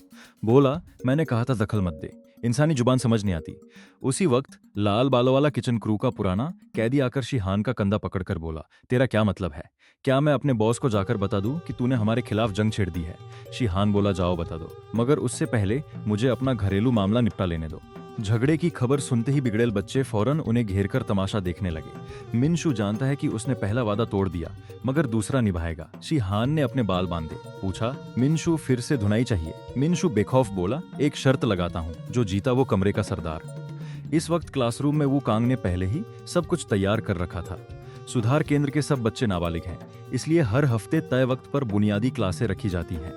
बोला, मैंने कहा था दखल मत दे, इंसानी जुबान समझ नहीं आती। उसी वक्त लाल बालों वाला किचन क्रू का पुराना कैदी आकर शिहान का कंधा पकड़कर बोला, तेरा क्या मतलब है? क्या मैं अपने बॉस को जाकर बता दूं कि तूने हमारे खिलाफ जंग छेड़ दी है? शिहान बोला, जाओ बता दो, मगर उससे पहले मुझे अपना घरेलू मामला निपटा लेने दो। झगड़े की खबर सुनते ही बिगड़ेल बच्चे फौरन उन्हें घेरकर तमाशा देखने लगे। मिंशू जानता है कि उसने पहला वादा तोड़ दिया, मगर दूसरा निभाएगा। शिहान ने अपने बाल बांधे। पूछा, मिंशू फिर से धुनाई चाहिए? मिंशू बेखौफ बोला, एक शर्त लगाता हूँ, जो जीता वो कमरे का सरदार। इस वक्त क्लासरूम में वो कांग ने पहले ही सब कुछ तैयार कर रखा था। सुधार केंद्र के सब बच्चे नाबालिग हैं, इसलिए हर हफ्ते तय वक्त पर बुनियादी क्लासें रखी जाती हैं।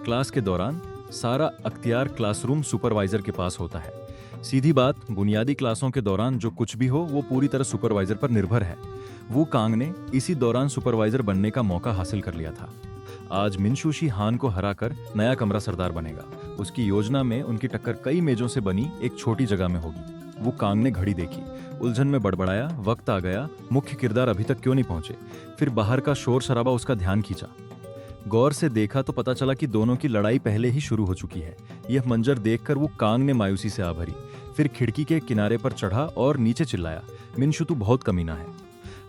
क्लास के दौरान सारा अख्तियार क्लासरूम सुपरवाइजर के पास होता है। सीधी बात, बुनियादी क्लासों के दौरान जो कुछ भी हो वो पूरी तरह सुपरवाइजर पर निर्भर है। वो कांग ने इसी दौरान सुपरवाइजर बनने का मौका हासिल कर लिया था। आज मिंशू शिहान को हराकर नया कमरा सरदार बनेगा। उसकी योजना में उनकी टक्कर कई मेजों से बनी एक छोटी जगह में होगी। वो कांग ने घड़ी देखी, उलझन में बड़बड़ाया, वक्त आ गया, मुख्य किरदार अभी तक क्यों नहीं पहुंचे? फिर बाहर का शोर शराबा उसका ध्यान खींचा। गौर से देखा तो पता चला कि दोनों की लड़ाई पहले ही शुरू हो चुकी है। यह मंजर देखकर वो कांग ने मायूसी से आ भरी। फिर खिड़की के किनारे पर चढ़ा और नीचे चिल्लाया, मिनशू तू बहुत कमीना है।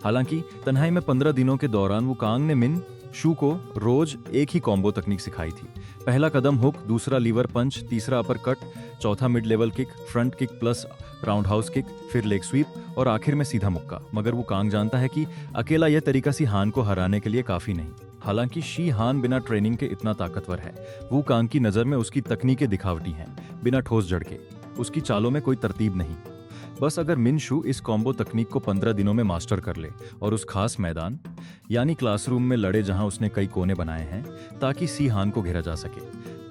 हालांकि तन्हाई में 15 दिनों के दौरान वुकांग ने मिन शू को रोज एक ही कॉम्बो तकनीक सिखाई थी। पहला कदम हुक, दूसरा लीवर पंच, तीसरा अपर कट, चौथा mid level kick, front kick plus round house kick, फिर लेग स्वीप और आखिर में सीधा मुक्का। मगर वुकांग जानता है कि अकेला यह तरीका सी हान को हराने के लिए काफी नहीं। हालांकि शी हान बिना ट्रेनिंग के इतना ताकतवर है। वुकांग की नजर में उसकी तकनीकें दिखावटी हैं, बिना ठोस जड़ के। उसकी चालों में कोई तरतीब नहीं। बस अगर मिनशू इस कॉम्बो तकनीक को 15 दिनों में मास्टर कर ले और उस खास मैदान यानी क्लासरूम में लड़े जहां उसने कई कोने बनाए हैं ताकि सी हान को घेरा जा सके,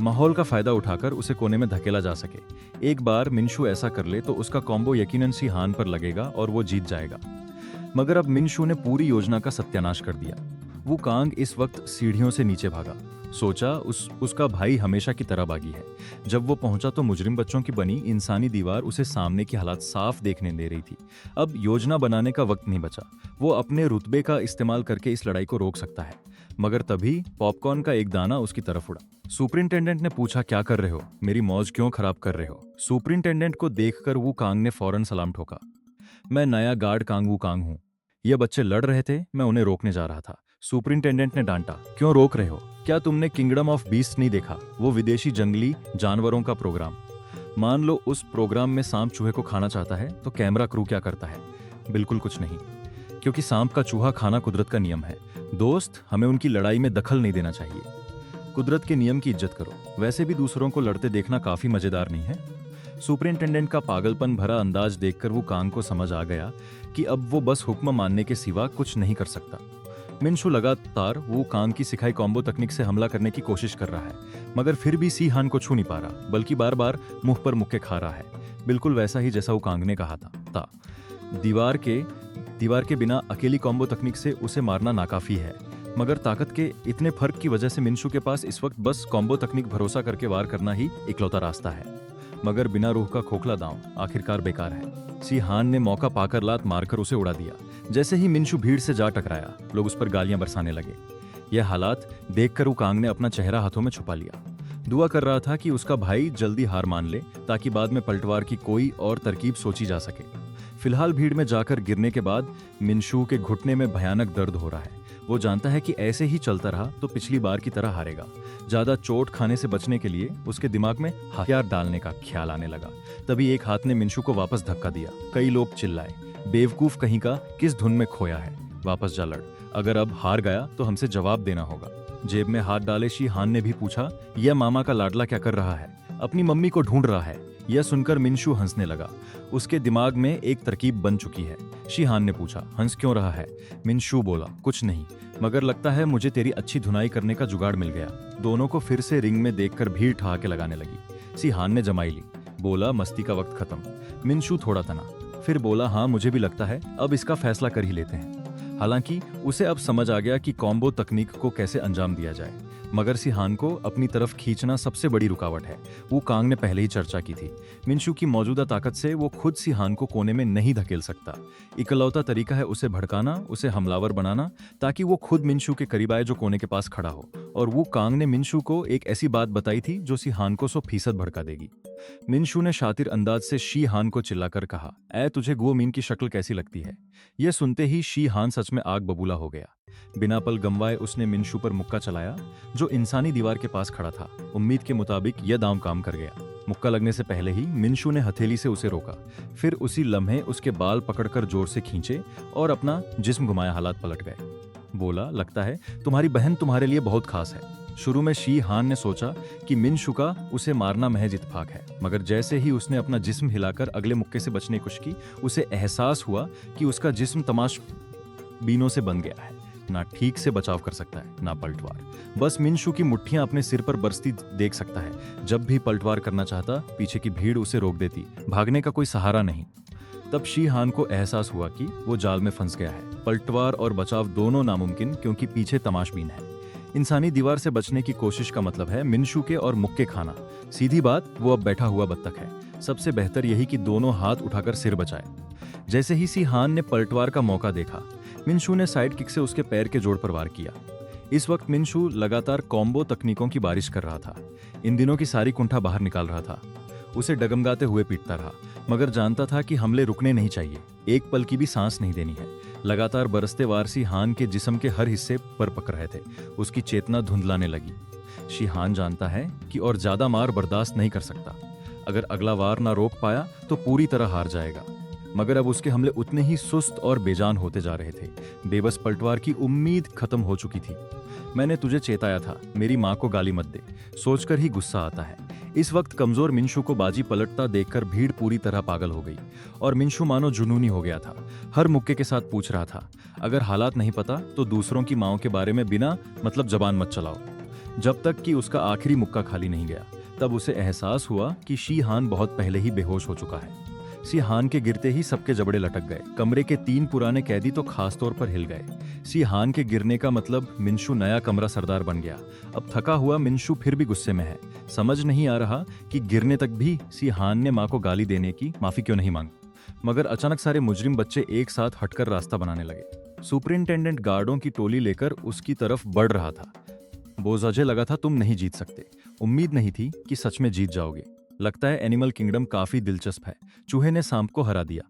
माहौल का फायदा उठाकर उसे कोने में धकेला जा सके। एक बार मिनशू ऐसा कर ले तो उसका कॉम्बो यकीनन सी हान पर लगेगा और वो जीत जाएगा। मगर अब मिनशू ने पूरी योजना का सत्यानाश कर दिया। वुकांग इस वक्त सीढ़ियों से नीचे भागा। सोचा उसका भाई हमेशा की तरह बागी है। जब वो पहुंचा तो मुजरिम बच्चों की बनी इंसानी दीवार उसे सामने की हालात साफ देखने दे रही थी। अब योजना बनाने का वक्त नहीं बचा। वो अपने रुतबे का इस्तेमाल करके इस लड़ाई को रोक सकता है। मगर तभी पॉपकॉर्न का एक दाना उसकी तरफ उड़ा। सुपरिंटेंडेंट ने पूछा, क्या कर रहे हो? मेरी मौज क्यों खराब कर रहे हो? सुपरिंटेंडेंट को देखकर वुकांग ने फौरन सलाम ठोका। मैं नया गार्ड कांग वुकांग हूँ। ये बच्चे लड़ रहे थे, मैं उन्हें रोकने जा रहा था। सुपरिंटेंडेंट ने डांटा, क्यों रोक रहे हो? क्या तुमने किंगडम ऑफ बीस्ट नहीं देखा? वो विदेशी जंगली जानवरों का प्रोग्राम। मान लो उस प्रोग्राम में सांप चूहे को खाना चाहता है तो कैमरा क्रू क्या करता है? बिल्कुल कुछ नहीं, क्योंकि सांप का चूहा खाना कुदरत का नियम है। दोस्त, हमें उनकी लड़ाई में दखल नहीं देना चाहिए। कुदरत के नियम की इज्जत करो। वैसे भी दूसरों को लड़ते देखना काफी मजेदार नहीं है? सुपरिंटेंडेंट का पागलपन भरा अंदाज देखकर वुकांग को समझ आ गया कि अब वो बस हुक्म मानने के सिवा कुछ नहीं कर सकता। मिनशू लगातार वुकांग की सिखाई कॉम्बो तकनीक से हमला करने की कोशिश कर रहा है, मगर फिर भी सी हान को छू नहीं पा रहा, बल्कि बार बार मुंह पर मुक्के खा रहा है। बिल्कुल वैसा ही जैसा वुकांग ने कहा था। दीवार के बिना अकेली कॉम्बो तकनीक से उसे मारना नाकाफी है, मगर ताकत के इतने फर्क की वजह से मिनशू के पास इस वक्त बस कॉम्बो तकनीक भरोसा करके वार करना ही इकलौता रास्ता है। मगर बिना रूह का खोखला दांव आखिरकार बेकार है। सी हान ने मौका पाकर लात मारकर उसे उड़ा दिया। जैसे ही मिनशू भीड़ से जा टकराया, लोग उस पर गालियां बरसाने लगे। यह हालात देखकर वुकांग ने अपना चेहरा हाथों में छुपा लिया। दुआ कर रहा था कि उसका भाई जल्दी हार मान ले ताकि बाद में पलटवार की कोई और तरकीब सोची जा सके। फिलहाल भीड़ में जाकर गिरने के बाद मिनशू के घुटने में भयानक दर्द हो रहा है। वो जानता है कि ऐसे ही चलता रहा तो पिछली बार की तरह हारेगा। ज्यादा चोट खाने से बचने के लिए उसके दिमाग में हथियार डालने का ख्याल आने लगा। तभी एक हाथ ने मिनशू को वापस धक्का दिया। कई लोग चिल्लाए, बेवकूफ कहीं का, किस धुन में खोया है, वापस जा लड़। अगर अब हार गया तो हमसे जवाब देना होगा। जेब में हाथ डाले शी हान ने भी पूछा, यह मामा का लाडला क्या कर रहा है? अपनी मम्मी को ढूंढ रहा है। यह सुनकर मिनशू हंसने लगा। उसके दिमाग में एक तरकीब बन चुकी है। शी हान ने पूछा, हंस क्यों रहा है? मिनशू बोला, कुछ नहीं, मगर लगता है मुझे तेरी अच्छी धुनाई करने का जुगाड़ मिल गया। दोनों को फिर से रिंग में देखकर भीड़ ठहाके लगाने लगी। शी हान ने जमाई ली, बोला, मस्ती का वक्त खत्म। मिनशू थोड़ा तना, फिर बोला, हाँ मुझे भी लगता है, अब इसका फैसला कर ही लेते हैं। हालांकि उसे अब समझ आ गया कि कॉम्बो तकनीक को कैसे अंजाम दिया जाए, मगर सी हान को अपनी तरफ खींचना सबसे बड़ी रुकावट है। वुकांग ने पहले ही चर्चा की थी। मिनशू की मौजूदा ताकत से वो खुद सी हान को कोने में नहीं धकेल सकता। इकलौता तरीका है उसे भड़काना, उसे हमलावर बनाना, ताकि वो खुद मिनशू के करीब आए जो कोने के पास खड़ा हो। और वुकांग ने मिनशू को एक ऐसी बात बताई थी जो सी हान को 100% भड़का देगी। मिनशू ने शातिर अंदाज से शी हान को चिल्लाकर कहा, ऐ तुझे गुओ मीन की शक्ल कैसी लगती है? यह सुनते ही शी हान सच में आग बबूला हो गया। बिना पल गंवाए उसने मिनशू पर मुक्का चलाया जो इंसानी दीवार के पास खड़ा था। उम्मीद के मुताबिक यह दांव काम कर गया। मुक्का लगने से पहले ही मिनशू ने हथेली से उसे रोका। फिर उसी लम्हे उसके बाल पकड़कर जोर से खींचे और अपना जिस्म घुमाया। हालात पलट गए। बोला, लगता है तुम्हारी बहन तुम्हारे लिए बहुत खास है। शुरू में शी हान ने सोचा कि मिनशू का उसे मारना महज इत्तेफाक है, मगर जैसे ही उसने अपना जिस्म हिलाकर अगले मुक्के से बचने की कोशिश की, उसे एहसास हुआ कि उसका जिस्म तमाशबीनों से बंध गया है। ना ठीक से बचाव कर सकता है, ना पलटवार। बस मिनशू की मुट्ठियां अपने सिर पर बरसती देख सकता है। जब भी पलटवार करना चाहता, पीछे की भीड़ उसे रोक देती। भागने का कोई सहारा नहीं। तब शी हान को एहसास हुआ कि वो जाल में फंस गया है। पलटवार और बचाव दोनों नामुमकिन, क्योंकि पीछे तमाशबीन है। इंसानी दीवार से बचने की कोशिश का मतलब है मिनशू के और मुक्के खाना। सीधी बात, वो अब बैठा हुआ बत्तख है। सबसे बेहतर यही कि दोनों हाथ उठाकर सिर बचाए। जैसे ही सी हान ने पलटवार का मौका देखा, मिनशू ने साइड किक से उसके पैर के जोड़ पर वार किया। इस वक्त मिनशू लगातार कॉम्बो तकनीकों की बारिश कर रहा था। इन दिनों की सारी कुंठा बाहर निकाल रहा था। उसे डगमगाते हुए पीटता रहा, मगर जानता था कि हमले रुकने नहीं चाहिए, एक पल की भी सांस नहीं देनी है। लगातार बरसते वार शी-हान के जिस्म के हर हिस्से पर पक रहे थे। उसकी चेतना धुंधलाने लगी। शी-हान जानता है कि और ज्यादा मार बर्दाश्त नहीं कर सकता। अगर अगला वार ना रोक पाया तो पूरी तरह हार जाएगा। मगर अब उसके हमले उतने ही सुस्त और बेजान होते जा रहे थे। बेबस पलटवार की उम्मीद खत्म हो चुकी थी। मैंने तुझे चेताया था, मेरी माँ को गाली मत दे, सोचकर ही गुस्सा आता है। इस वक्त कमजोर मिंशू को बाजी पलटता देखकर भीड़ पूरी तरह पागल हो गई और मिंशू मानो जुनूनी हो गया था। हर मुक्के के साथ पूछ रहा था, अगर हालात नहीं पता तो दूसरों की माओं के बारे में बिना मतलब जबान मत चलाओ। जब तक कि उसका आखिरी मुक्का खाली नहीं गया, तब उसे एहसास हुआ कि शी-हान बहुत पहले ही बेहोश हो चुका है। शी-हान के गिरते ही सबके जबड़े लटक गए। कमरे के 3 पुराने कैदी तो खास तौर पर हिल गए। शी-हान के गिरने का मतलब मिंशू नया कमरा सरदार बन गया। अब थका हुआ मिंशू फिर भी गुस्से में है। समझ नहीं आ रहा कि गिरने तक भी शी-हान ने माँ को गाली देने की माफी क्यों नहीं मांगी। मगर अचानक सारे मुजरिम बच्चे एक साथ हटकर रास्ता बनाने लगे। सुपरिंटेंडेंट गार्डों की टोली लेकर उसकी तरफ बढ़ रहा था। बोझे लगा था तुम नहीं जीत सकते। उम्मीद नहीं थी कि सच में जीत जाओगे। लगता है एनिमल किंगडम काफी दिलचस्प है। चूहे ने सांप को हरा दिया।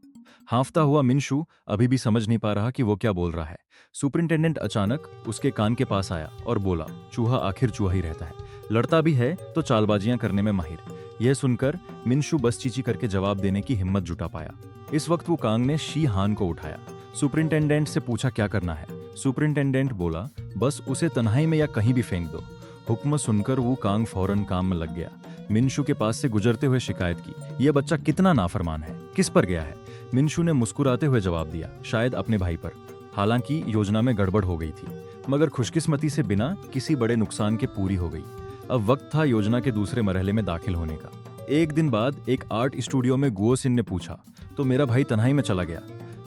हांफता हुआ मिंशू अभी भी समझ नहीं पा रहा कि वो क्या बोल रहा है। सुपरिंटेंडेंट अचानक उसके कान के पास आया और बोला, चूहा आखिर चूहा ही रहता है, लड़ता भी है तो चालबाजियां करने में माहिर। यह सुनकर मिंशू बस चींची करके जवाब देने की हिम्मत जुटा पाया। इस वक्त वो कांग ने शी-हान को उठाया। सुपरिंटेंडेंट से पूछा क्या करना है। सुपरिंटेंडेंट बोला, बस उसे तन्हाई में या कहीं भी फेंक दो। हुक्म सुनकर वो कांग फौरन काम में लग गया। मिंशू के पास से गुजरते हुए शिकायत की, यह बच्चा कितना नाफरमान है, किस पर गया है। मिंशू ने मुस्कुराते हुए जवाब दिया, शायद अपने भाई पर। हालांकि योजना में गड़बड़ हो गई थी, मगर खुशकिस्मती से बिना किसी बड़े नुकसान के पूरी हो गई। अब वक्त था योजना के दूसरे मरहले में दाखिल होने का। एक दिन बाद एक आर्ट स्टूडियो में गुओसिन ने पूछा, तो मेरा भाई तन्हाई में चला गया।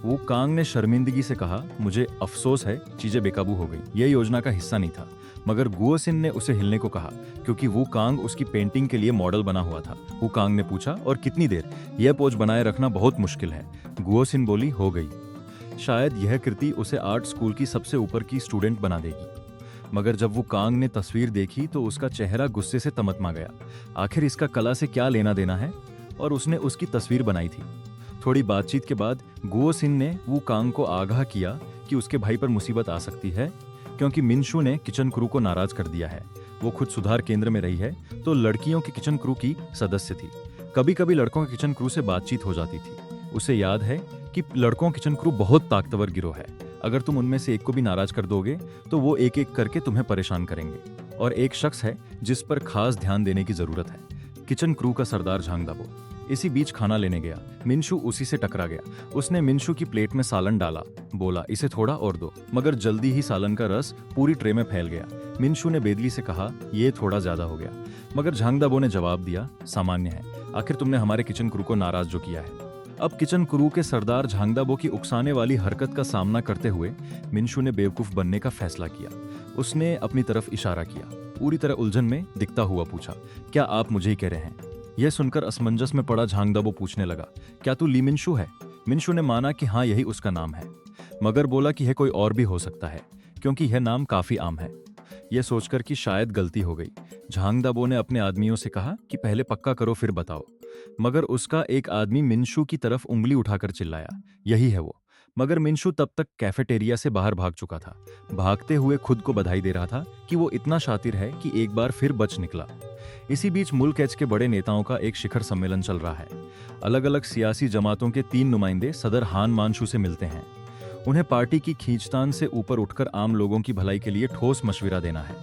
वो कांग ने शर्मिंदगी से कहा, मुझे अफसोस है, चीजें बेकाबू हो गई, यह योजना का हिस्सा नहीं था। मगर गुओसिन ने उसे हिलने को कहा, क्योंकि वो कांग उसकी पेंटिंग के लिए मॉडल बना हुआ था। वो कांग ने पूछा, और कितनी देर? यह पोज बनाए रखना बहुत मुश्किल है। गुओसिन बोली, हो गई। शायद यह कृति उसे आर्ट स्कूल की सबसे ऊपर की स्टूडेंट बना देगी। मगर जब वो कांग ने तस्वीर देखी तो उसका चेहरा गुस्से से तमतमा गया। आखिर इसका कला से क्या लेना देना है? और उसने उसकी तस्वीर बनाई थी। थोड़ी बातचीत के बाद गुओसिन ने वो कांग को आगाह किया कि उसके भाई पर मुसीबत आ सकती है, क्योंकि मिंशू ने किचन क्रू को नाराज कर दिया है। वो खुद सुधार केंद्र में रही है तो लड़कियों के किचन क्रू की सदस्य थी। कभी कभी लड़कों के किचन क्रू से बातचीत हो जाती थी। उसे याद है कि लड़कों किचन क्रू बहुत ताकतवर गिरोह है। अगर तुम उनमें से एक को भी नाराज कर दोगे तो वो एक एक करके तुम्हें परेशान करेंगे। और एक शख्स है जिस पर खास ध्यान देने की जरूरत है, किचन क्रू का सरदार झांगदाबो। इसी बीच खाना लेने गया। मिंशू उसी से टकरा गया। उसने मिंशू की प्लेट में सालन डाला, बोला, इसे थोड़ा और दो। मगर जल्दी ही सालन का रस पूरी ट्रे में फैल गया। मिंशू ने बेदली से कहा, ये थोड़ा ज्यादा हो गया। मगर झांगदाबो ने जवाब दिया, सामान्य है, आखिर तुमने हमारे किचन क्रू को नाराज जो किया है। अब किचन क्रू के सरदार झांगदाबो की उकसाने वाली हरकत का सामना करते हुए मिंशू ने बेवकूफ बनने का फैसला किया। उसने अपनी तरफ इशारा किया। पूरी तरह उलझन में दिखता हुआ पूछा, क्या आप मुझे ही कह रहे हैं? यह सुनकर असमंजस में पड़ा झांगदाबो पूछने लगा, क्या तू ली मिंशू है? मिंशू ने माना कि हाँ, यही उसका नाम है, मगर बोला कि यह कोई और भी हो सकता है, क्योंकि यह नाम काफी आम है। यह सोचकर कि शायद गलती हो गई, झांगदाबो ने अपने आदमियों से कहा कि पहले पक्का करो फिर बताओ। मगर उसका एक आदमी मिंशू की तरफ उंगली उठाकर चिल्लाया, यही है वो। मगर मिंशू तब तक कैफेटेरिया से बाहर भाग चुका था। भागते हुए खुद को बधाई दे रहा था कि वो इतना शातिर है कि एक बार फिर बच निकला। इसी बीच मुल्क एच के बड़े नेताओं का एक शिखर सम्मेलन चल रहा है। अलग अलग सियासी जमातों के 3 नुमाइंदे सदर हान मानशू से मिलते हैं। उन्हें पार्टी की खींचतान से ऊपर उठकर आम लोगों की भलाई के लिए ठोस मशविरा देना है।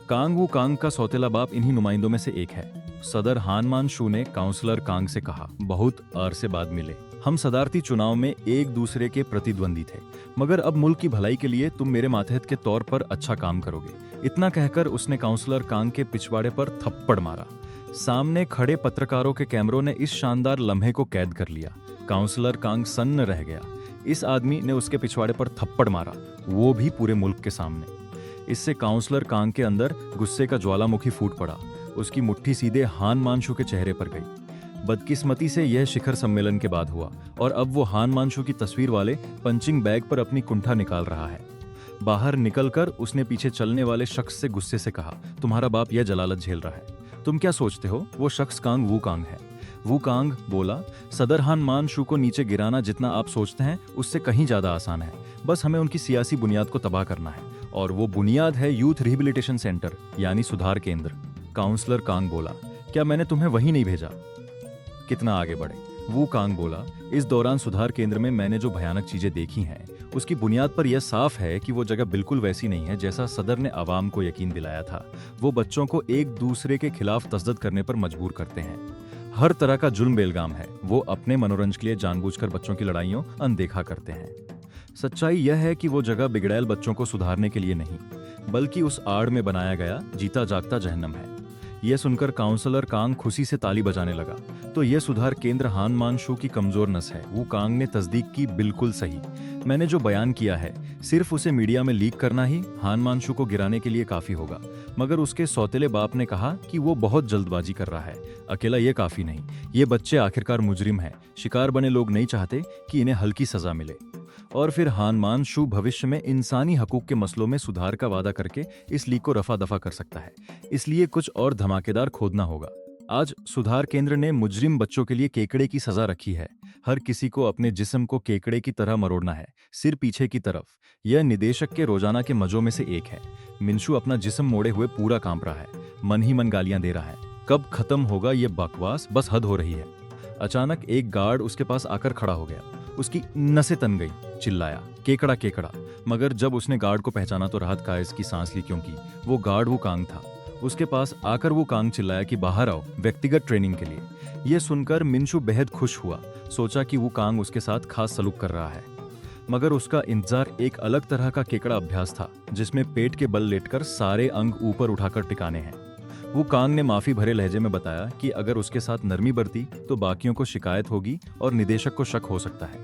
कांग वू कांग का सौतेला बाप इन्हीं नुमाइंदों में से एक है। सदर हान मानशू ने काउंसलर कांग से कहा, बहुत अरसे बाद मिले, हम सदारती चुनाव में एक दूसरे के प्रतिद्वंदी थे, मगर अब मुल्क की भलाई के लिए तुम मेरे मातहत के तौर पर अच्छा काम करोगे। इतना कहकर उसने काउंसलर कांग के पिछवाड़े पर थप्पड़ मारा। सामने खड़े पत्रकारों के कैमरों ने इस शानदार लम्हे को कैद कर लिया। काउंसलर कांग सन्न रह गया। इस आदमी ने उसके पिछवाड़े पर थप्पड़ मारा, वो भी पूरे मुल्क के सामने। इससे काउंसलर कांग के अंदर गुस्से का ज्वालामुखी फूट पड़ा। उसकी मुट्ठी सीधे हान मानशू के चेहरे पर गई। बदकिस्मती से यह शिखर सम्मेलन के बाद हुआ और अब वो हान मानशू की तस्वीर वाले पंचिंग बैग पर अपनी कुंठा निकाल रहा है। बाहर निकलकर उसने पीछे चलने वाले शख्स से गुस्से से कहा, तुम्हारा बाप यह जलालत झेल रहा है, तुम क्या सोचते हो वो शख्स कांग वू कांग है। वुकांग बोला, सदर हान मान शू को नीचे गिराना जितना आप सोचते हैं उससे कहीं ज्यादा आसान है। बस हमें उनकी सियासी बुनियाद को तबाह करना है, और वो बुनियाद है यूथ रिहेबिलिटेशन सेंटर, यानी सुधार केंद्र। काउंसलर कांग बोला, क्या मैंने तुम्हें वहीं नहीं भेजा? कितना आगे बढ़े? वुकांग बोला, इस दौरान सुधार केंद्र में मैंने जो भयानक चीजें देखी हैं उसकी बुनियाद पर यह साफ है कि वो जगह बिल्कुल वैसी नहीं है जैसा सदर ने आवाम को यकीन दिलाया था। वो बच्चों को एक दूसरे के खिलाफ तशद्दुद करने पर मजबूर करते हैं। हर तरह का जुल्म बेलगाम है। वो अपने मनोरंजन के लिए जानबूझकर बच्चों की लड़ाइयों अनदेखा करते हैं। सच्चाई यह है कि वो जगह बिगड़ैल बच्चों को सुधारने के लिए नहीं, बल्कि उस आड़ में बनाया गया जीता जागता जहन्नम है। यह सुनकर काउंसलर कांग खुशी से ताली बजाने लगा। तो यह सुधार केंद्र हान मान शू की कमजोर नस है। वो कांग ने तस्दीक की, बिल्कुल सही। मैंने जो बयान किया है सिर्फ उसे मीडिया में लीक करना ही हान मान शू को गिराने के लिए काफी होगा। मगर उसके सौतेले बाप ने कहा कि वो बहुत जल्दबाजी कर रहा है। अकेला ये काफी नहीं, ये बच्चे आखिरकार मुजरिम हैं। शिकार बने लोग नहीं चाहते कि इन्हें हल्की सजा मिले। और फिर हान मान शू भविष्य में इंसानी हकूक के मसलों में सुधार का वादा करके इस लीक को रफा दफा कर सकता है। इसलिए कुछ और धमाकेदार खोदना होगा। आज सुधार केंद्र ने मुजरिम बच्चों के लिए केकड़े की सजा रखी है। हर किसी को अपने जिस्म को केकड़े की तरह मरोड़ना है, सिर पीछे की तरफ। यह निदेशक के रोजाना के मजों में से एक है। मिनशू अपना जिस्म मोड़े हुए पूरा कांप रहा है, मन ही मन गालियां दे रहा है। कब खत्म होगा ये बकवास, बस हद हो रही है। अचानक एक गार्ड उसके पास आकर खड़ा हो गया। उसकी नसें तन गई, चिल्लाया, केकड़ा केकड़ा। मगर जब उसने गार्ड को पहचाना तो राहत का इसकी सांस ली, क्योंकि वो गार्ड वुकांग था। उसके पास आकर वुकांग चिल्लाया कि बाहर आओ, व्यक्तिगत ट्रेनिंग के लिए। यह सुनकर मिनशू बेहद खुश हुआ। सोचा कि वुकांग उसके साथ खास सलूक कर रहा है। मगर उसका इंतजार एक अलग तरह का केकड़ा अभ्यास था, जिसमें पेट के बल लेटकर सारे अंग ऊपर उठाकर टिकाने हैं। वुकांग ने माफी भरे लहजे में बताया कि अगर उसके साथ नरमी बरती तो बाकियों को शिकायत होगी और निदेशक को शक हो सकता है।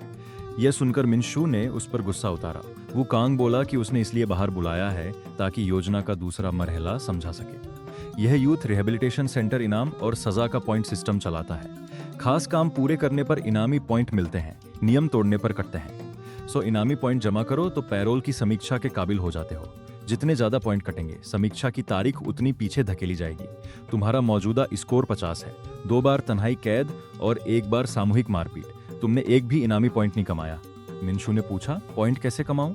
यह सुनकर मिनशू ने उस पर गुस्सा उतारा। वुकांग बोला कि उसने इसलिए बाहर बुलाया है ताकि योजना का दूसरा मरहला समझा सके। यह यूथ रिहेबिलिटेशन सेंटर इनाम और सजा का पॉइंट सिस्टम चलाता है। खास काम पूरे करने पर इनामी पॉइंट मिलते हैं, नियम तोड़ने पर कटते हैं। सो इनामी पॉइंट जमा करो तो पैरोल की समीक्षा के काबिल हो जाते हो। जितने ज्यादा पॉइंट कटेंगे, समीक्षा की तारीख उतनी पीछे धकेली जाएगी। तुम्हारा मौजूदा स्कोर 50 है। 2 बार तन्हाई कैद और 1 बार सामूहिक मारपीट। तुमने एक भी इनामी पॉइंट नहीं कमाया। मिनशू ने पूछा, पॉइंट कैसे कमाऊं?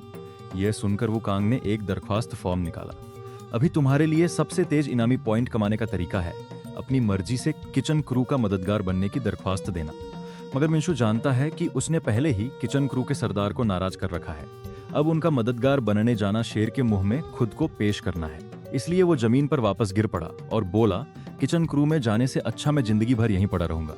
यह सुनकर वुकांग ने एक दरख्वास्त फॉर्म निकाला। अभी तुम्हारे लिए सबसे तेज इनामी पॉइंट कमाने का तरीका है अपनी मर्जी से किचन क्रू का मददगार बनने की दरख्वास्त देना। मगर मिनशू जानता है कि उसने पहले ही किचन क्रू के सरदार को नाराज कर रखा है। अब उनका मददगार बनने जाना शेर के मुंह में खुद को पेश करना है। इसलिए वो जमीन पर वापस गिर पड़ा और बोला, किचन क्रू में जाने से अच्छा मैं जिंदगी भर यहीं पड़ा रहूंगा।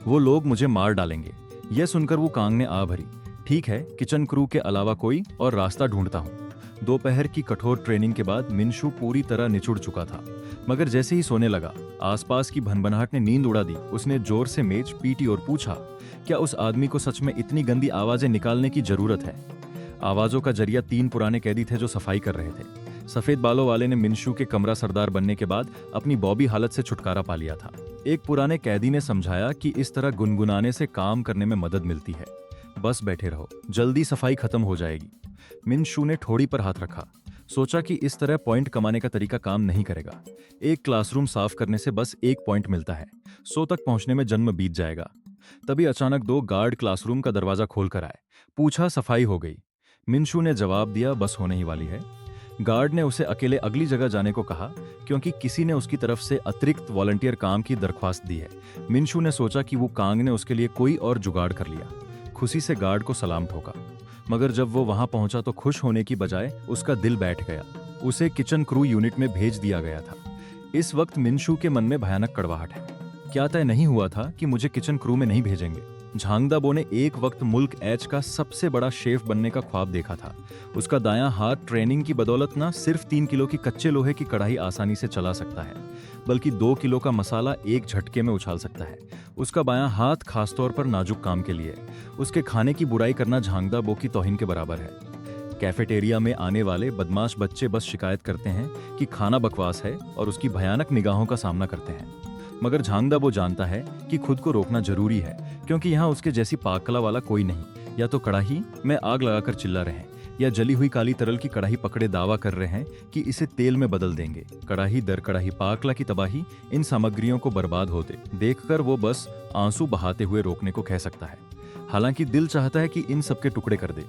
वो लोग मुझे मार डालेंगे। यह सुनकर वुकांग ने आ भरी। ठीक है, किचन क्रू के अलावा कोई और रास्ता ढूंढता हूँ। दोपहर की कठोर ट्रेनिंग के बाद मिनशू पूरी तरह निचुड़ चुका था। मगर जैसे ही सोने लगा, आसपास की भनभनाहट ने नींद उड़ा दी। उसने जोर से मेज पीटी और पूछा, क्या उस आदमी को सच में इतनी गंदी आवाजें निकालने की जरूरत है? आवाजों का जरिया 3 पुराने कैदी थे जो सफाई कर रहे थे। सफेद बालों वाले ने मिनशू के कमरा सरदार बनने के बाद अपनी बॉबी हालत से छुटकारा पा लिया था। एक पुराने कैदी ने समझाया कि इस तरह गुनगुनाने से काम करने में मदद मिलती है। बस बैठे रहो, जल्दी सफाई खत्म हो जाएगी। मिनशू ने ठोड़ी पर हाथ रखा। सोचा कि इस तरह पॉइंट कमाने का तरीका काम नहीं करेगा। एक क्लासरूम साफ करने से बस 1 पॉइंट मिलता है। 100 तक पहुंचने में जन्म बीत जाएगा। तभी अचानक 2 गार्ड क्लासरूम का दरवाजा खोल कर आए। पूछा, सफाई हो गई? मिनशू ने जवाब दिया, बस होने ही वाली है। गार्ड ने उसे अकेले अगली जगह जाने को कहा, क्योंकि किसी ने उसकी तरफ से अतिरिक्त वॉलंटियर काम की दरख्वास्त दी है। मिनशू ने सोचा कि वो कांग ने उसके लिए कोई और जुगाड़ कर लिया। खुशी से गार्ड को सलाम ठोका। मगर जब वो वहां पहुंचा तो खुश होने की बजाय उसका दिल बैठ गया। उसे किचन क्रू यूनिट में भेज दिया गया था। इस वक्त मिनशू के मन में भयानक कड़वाहट है। क्या तय नहीं हुआ था कि मुझे किचन क्रू में नहीं भेजेंगे? झांगदाबो ने एक वक्त मुल्क एच का सबसे बड़ा शेफ बनने का ख्वाब देखा था। उसका दायां हाथ ट्रेनिंग की बदौलत न सिर्फ 3 किलो की कच्चे लोहे की कढ़ाई आसानी से चला सकता है, बल्कि 2 किलो का मसाला एक झटके में उछाल सकता है। उसका बायां हाथ खासतौर पर नाजुक काम के लिए। उसके खाने की बुराई करना झांगदाबो की तौहीन के बराबर है। कैफेटेरिया में आने वाले बदमाश बच्चे बस शिकायत करते हैं कि खाना बकवास है और उसकी भयानक निगाहों का सामना करते हैं। मगर झांगदाबो जानता है कि खुद को रोकना जरूरी है, क्योंकि यहाँ उसके जैसी पाक कला वाला कोई नहीं। या तो कड़ाही में आग लगाकर चिल्ला रहे, या जली हुई काली तरल की कढ़ाई पकड़े दावा कर रहे हैं कि इसे तेल में बदल देंगे। कढ़ाई दर कढ़ाई पाकला की तबाही इन सामग्रियों को बर्बाद होते देखकर वो बस आंसू बहाते हुए रोकने को कह सकता है। हालांकि दिल चाहता है कि इन सबके टुकड़े कर दे,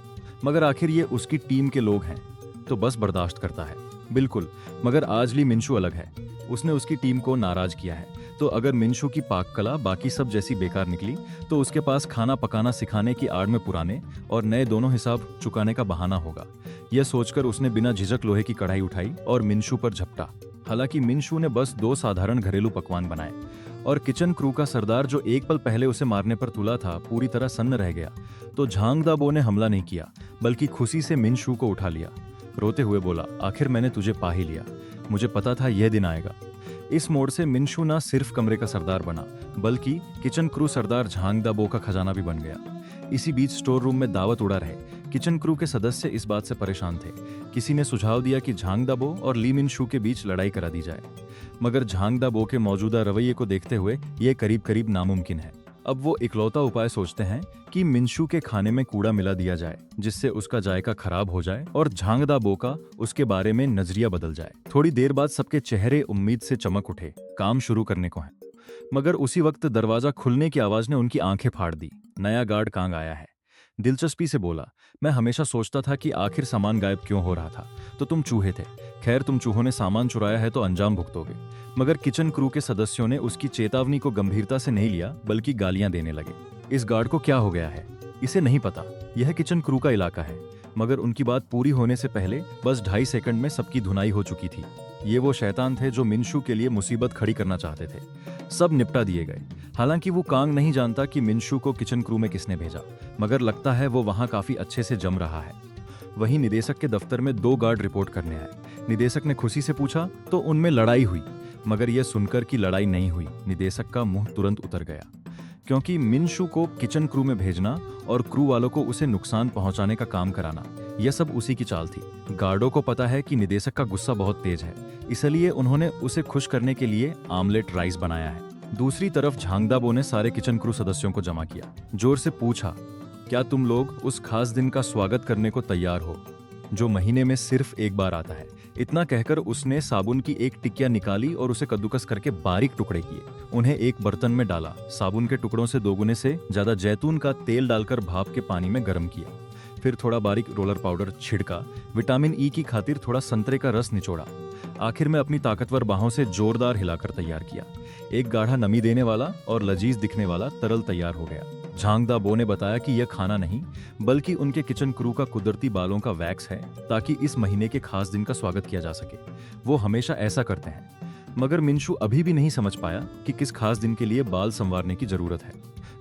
मगर आखिर ये उसकी टीम के लोग हैं तो बस बर्दाश्त करता है। बिल्कुल, मगर आज ली मिंशू अलग है। उसने उसकी टीम को नाराज किया है। तो अगर मिंशू की पाक कला बाकी सब जैसी बेकार निकली तो उसके पास खाना पकाना सिखाने की आड़ में पुराने और नए दोनों हिसाब चुकाने का बहाना होगा। यह सोचकर उसने बिना झिझक लोहे की कढ़ाई उठाई और मिंशू पर झपटा। हालांकि मिंशू ने बस 2 साधारण घरेलू पकवान बनाए और किचन क्रू का सरदार जो एक पल पहले उसे मारने पर तुला था पूरी तरह सन्न रह गया। तो झांग दाबो ने हमला नहीं किया, बल्कि खुशी से मिंशू को उठा लिया। रोते हुए बोला, आखिर मैंने तुझे पा ही लिया, मुझे पता था यह दिन आएगा। इस मोड़ से मिंशू न सिर्फ कमरे का सरदार बना, बल्कि किचन क्रू सरदार झांग दाबो का खजाना भी बन गया। इसी बीच स्टोर रूम में दावत उड़ा रहे। किचन क्रू के सदस्य इस बात से परेशान थे। किसी ने सुझाव दिया कि झांग दाबो और ली मिंशू के बीच लड़ाई करा दी जाए, मगर झांग दाबो के मौजूदा रवैये को देखते हुए ये करीब करीब नामुमकिन है। अब वो इकलौता उपाय सोचते हैं कि मिंशू के खाने में कूड़ा मिला दिया जाए, जिससे उसका जायका खराब हो जाए और झांग दाबो का उसके बारे में नजरिया बदल जाए। थोड़ी देर बाद सबके चेहरे उम्मीद से चमक उठे, काम शुरू करने को है। मगर उसी वक्त दरवाजा खुलने की आवाज ने उनकी आंखें फाड़ दी। नया गार्ड कांग आया है। दिलचस्पी से बोला, मैं हमेशा सोचता था कि आखिर सामान गायब क्यों हो रहा था, तो तुम चूहे थे। खैर, तुम चूहों ने सामान चुराया है तो अंजाम भुगतोगे। मगर किचन क्रू के सदस्यों ने उसकी चेतावनी को गंभीरता से नहीं लिया, बल्कि गालियां देने लगे। इस गार्ड को क्या हो गया है, इसे नहीं पता, यह किचन क्रू का इलाका है। मगर उनकी बात पूरी होने से पहले बस 2.5 सेकंड में सबकी धुनाई हो चुकी थी। ये वो शैतान थे जो मिंशू के लिए मुसीबत खड़ी करना चाहते थे। सब निपटा दिए गए। हालांकि वो कांग नहीं जानता कि मिंशू को किचन क्रू में किसने भेजा, मगर लगता है वो वहां काफी अच्छे से जम रहा है। वहीं निदेशक के दफ्तर में 2 गार्ड रिपोर्ट करने आए। निदेशक ने खुशी से पूछा तो उनमें लड़ाई हुई, मगर यह सुनकर कि लड़ाई नहीं हुई, निदेशक का मुंह तुरंत उतर गया। क्योंकि मिंशू को किचन क्रू में भेजना और क्रू वालों को उसे नुकसान पहुंचाने का काम कराना, यह सब उसी की चाल थी। गार्डों को पता है कि निदेशक का गुस्सा बहुत तेज है, इसलिए उन्होंने उसे खुश करने के लिए आमलेट राइस बनाया है। दूसरी तरफ झांग दाबो ने सारे किचन क्रू सदस्यों को जमा किया। जोर से पूछा, क्या तुम लोग उस खास दिन का स्वागत करने को तैयार हो जो महीने में सिर्फ एक बार आता है? इतना कहकर उसने साबुन की एक टिकिया निकाली और उसे कद्दूकस करके बारीक टुकड़े किए। उन्हें एक बर्तन में डाला। साबुन के टुकड़ों से 2 गुने से ज्यादा जैतून का तेल डालकर भाप के पानी में गर्म किया। फिर थोड़ा बारीक रोलर पाउडर छिड़का। विटामिन ई की खातिर थोड़ा संतरे का रस निचोड़ा। आखिर में अपनी ताकतवर बाहों से जोरदार हिलाकर तैयार किया। एक गाढ़ा नमी देने वाला और लजीज दिखने वाला तरल तैयार हो गया। झांग दाबो ने बताया कि यह खाना नहीं, बल्कि उनके किचन क्रू का कुदरती बालों का वैक्स है, ताकि इस महीने के खास दिन का स्वागत किया जा सके। वो हमेशा ऐसा करते हैं। मगर मिंशू अभी भी नहीं समझ पाया कि किस खास दिन के लिए बाल संवारने की जरूरत है।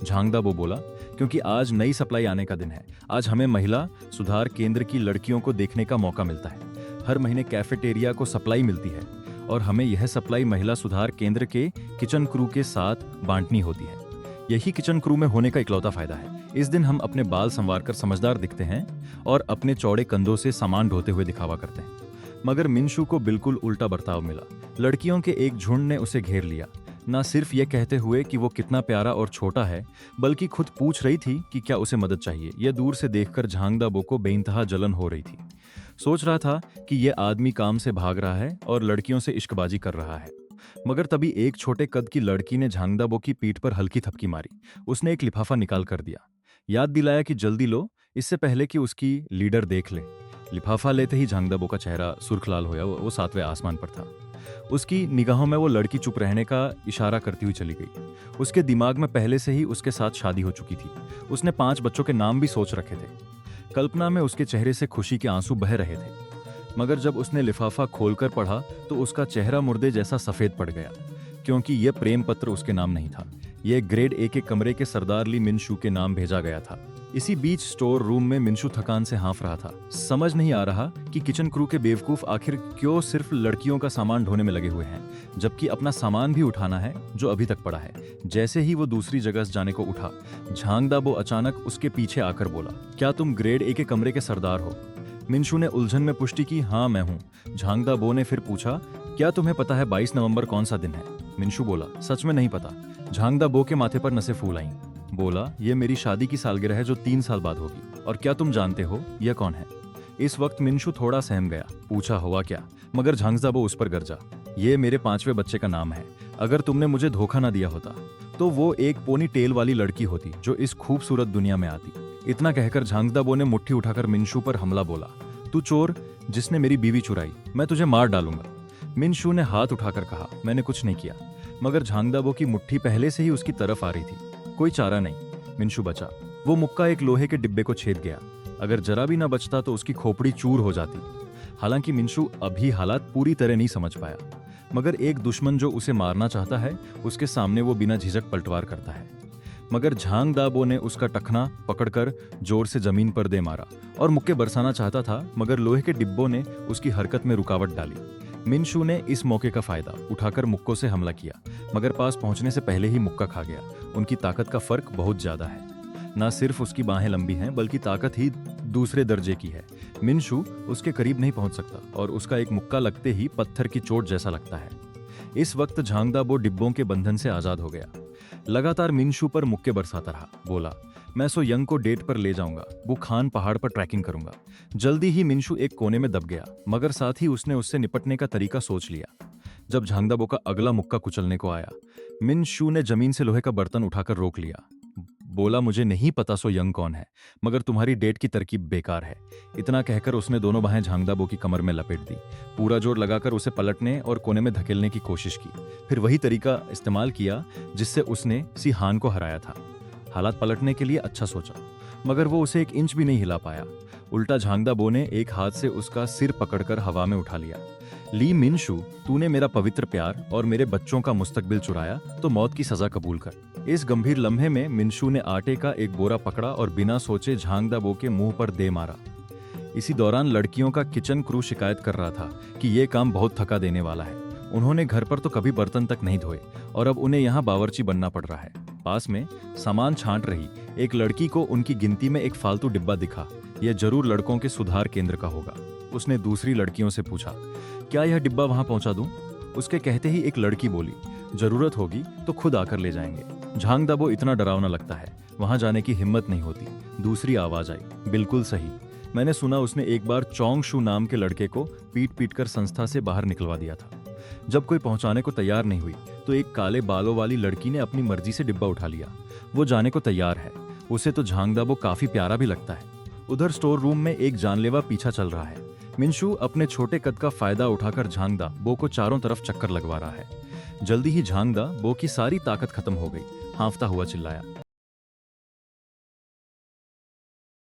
झांग दाबो बोला, क्योंकि आज नई सप्लाई आने का दिन है। आज हमें महिला सुधार केंद्र की लड़कियों को देखने का मौका मिलता है। हर महीने कैफेटेरिया को सप्लाई मिलती है और हमें यह सप्लाई महिला सुधार केंद्र के किचन क्रू के साथ बांटनी होती है। यही किचन क्रू में होने का इकलौता फायदा है। इस दिन हम अपने बाल संवार कर समझदार दिखते हैं और अपने चौड़े कंधों से सामान ढोते हुए दिखावा करते हैं। मगर मिंशू को बिल्कुल उल्टा बर्ताव मिला। लड़कियों के एक झुंड ने उसे घेर लिया, न सिर्फ ये कहते हुए कि वो कितना प्यारा और छोटा है, बल्कि खुद पूछ रही थी कि क्या उसे मदद चाहिए। यह दूर से देखकर झांग दाबो को बेइंतहा जलन हो रही थी। सोच रहा था कि यह आदमी काम से भाग रहा है और लड़कियों से इश्कबाजी कर रहा है। मगर तभी एक छोटे कद की लड़की ने झांग दाबो की पीठ पर हल्की थपकी मारी। उसने एक लिफाफा निकाल कर दिया, याद दिलाया कि जल्दी लो, इससे पहले कि उसकी लीडर देख ले। लिफाफा लेते ही झांग दाबो का चेहरा सुर्खलाल होया। वो 7वें आसमान पर था। उसकी निगाहों में वो लड़की चुप रहने का इशारा करती हुई चली गई। उसके दिमाग में पहले से ही उसके साथ शादी हो चुकी थी। उसने 5 बच्चों के नाम भी सोच रखे थे। कल्पना में उसके चेहरे से खुशी के आंसू बह रहे थे। मगर जब उसने लिफाफा खोलकर पढ़ा तो उसका चेहरा मुर्दे जैसा सफेद पड़ गया, क्योंकि यह प्रेम पत्र उसके नाम नहीं था। यह ग्रेड ए के कमरे के सरदार ली मिंशू के नाम भेजा गया था। इसी बीच स्टोर रूम में मिंशू थकान से हाँफ रहा था। समझ नहीं आ रहा कि किचन क्रू के बेवकूफ आखिर क्यों सिर्फ लड़कियों का सामान ढोने में लगे हुए हैं, जबकि अपना सामान भी उठाना है जो अभी तक पड़ा है। जैसे ही वो दूसरी जगह जाने को उठा, झांग दाबो अचानक उसके पीछे आकर बोला, क्या तुम ग्रेड ए के कमरे के सरदार हो? मिंशू ने उलझन में पुष्टि की, हाँ मैं हूँ। झांग दाबो ने फिर पूछा, क्या तुम्हें पता है 22 नवंबर कौन सा दिन है? मिंशू बोला, सच में नहीं पता। झांग दाबो के माथे पर नसें फूल आईं। बोला, यह मेरी शादी की सालगिरह है जो 3 साल बाद होगी। और क्या तुम जानते हो यह कौन है? इस वक्त मिनशु थोड़ा सहम गया। पूछा हुआ क्या? मगर झांगजाबो उस पर गरजा। ये मेरे 5वें बच्चे का नाम है। अगर तुमने मुझे धोखा ना दिया होता तो वो एक पोनी टेल वाली लड़की होती जो इस खूबसूरत दुनिया में आती। इतना कहकर झांगदाबो ने मुट्ठी उठाकर मिनशु पर हमला बोला। तू चोर जिसने मेरी बीवी चुराई, मैं तुझे मार डालूंगा। मिनशु ने हाथ उठाकर कहा, मैंने कुछ नहीं किया। मगर झांगदाबो की मुट्ठी पहले से ही उसकी तरफ आ रही थी। कोई चारा नहीं, मिनशु बचा। वो मुक्का एक लोहे के डिब्बे को छेद गया। अगर जरा भी ना बचता तो उसकी खोपड़ी चूर हो जाती। हालांकि मिनशु अभी हालात पूरी तरह नहीं समझ पाया, मगर एक दुश्मन जो उसे मारना चाहता है उसके सामने वो बिना झिझक पलटवार करता है। मगर झांगदाबो ने उसका टखना पकड़कर जोर से जमीन पर दे मारा और मुक्के बरसाना चाहता था, मगर लोहे के डिब्बों ने उसकी हरकत में रुकावट डाली। मिनशु ने इस मौके का फायदा उठाकर मुक्कों से हमला किया, मगर पास पहुंचने से पहले ही मुक्का खा गया। उनकी ताकत का फर्क बहुत ज्यादा है। ना सिर्फ उसकी बाहें लंबी हैं, बल्कि ताकत ही दूसरे दर्जे की है। मिनशु उसके करीब नहीं पहुंच सकता और उसका एक मुक्का लगते ही पत्थर की चोट जैसा लगता है। इस वक्त झांगदाबो डिब्बों के बंधन से आजाद हो गया। लगातार मिनशु पर मुक्के बरसाता रहा। बोला, मैं सो यंग को डेट पर ले जाऊंगा, वो खान पहाड़ पर ट्रैकिंग करूंगा। जल्दी ही मिनशु एक कोने में दब गया, मगर साथ ही उसने उससे निपटने का तरीका सोच लिया। जब झांगदाबो का अगला मुक्का कुचलने को आया, मिनशु ने जमीन से लोहे का बर्तन उठाकर रोक लिया। बोला, मुझे नहीं पता सो यंग कौन है, मगर तुम्हारी डेट की तरकीब बेकार है। इतना कहकर उसने दोनों बाहें झांगदाबो की कमर में लपेट दी। पूरा जोर लगाकर उसे पलटने और कोने में धकेलने की कोशिश की। फिर वही तरीका इस्तेमाल किया जिससे उसने सिहान को हराया था। हालात पलटने के लिए अच्छा सोचा, मगर वो उसे 1 इंच भी नहीं हिला पाया। उल्टा झांगदाबो ने एक हाथ से उसका सिर पकड़कर हवा में उठा लिया। ली मिनशु, तूने मेरा पवित्र प्यार और मेरे बच्चों का मुस्तकबिल चुराया तो मौत की सजा कबूल कर। इस गंभीर लम्हे में मिनशु ने आटे का एक बोरा पकड़ा और बिना सोचे झांगदाबो के मुंह पर दे मारा। इसी दौरान लड़कियों का किचन क्रू शिकायत कर रहा था कि ये काम बहुत थका देने वाला है। उन्होंने घर पर तो कभी बर्तन तक नहीं धोए और अब उन्हें यहाँ बावर्ची बनना पड़ रहा है। पास में सामान छांट रही एक लड़की को उनकी गिनती में एक फालतू डिब्बा दिखा। यह जरूर लड़कों के सुधार केंद्र का होगा। उसने दूसरी लड़कियों से पूछा, क्या यह डिब्बा वहां पहुंचा दूं? उसके कहते ही एक लड़की बोली, जरूरत होगी तो खुद आकर ले जाएंगे। झांगदाबो इतना डरावना लगता है, वहां जाने की हिम्मत नहीं होती। दूसरी आवाज आई, बिल्कुल सही। मैंने सुना उसने एक बार चोंगशू नाम के लड़के को पीट पीट कर संस्था से बाहर निकलवा दिया था। जब कोई पहुंचाने को तैयार नहीं हुई तो एक काले बालों वाली लड़की ने अपनी मर्जी से डिब्बा उठा लिया। वो जाने को तैयार है। उसे तो झांगदाबो काफी प्यारा भी लगता है। उधर स्टोर रूम में एक जानलेवा पीछा चल रहा है। मिनशु अपने छोटे कद का फायदा उठाकर झांगदाबो को चारों तरफ चक्कर लगवा रहा है। जल्दी ही झांगदाबो की सारी ताकत खत्म हो गई। हांफता हुआ चिल्लाया,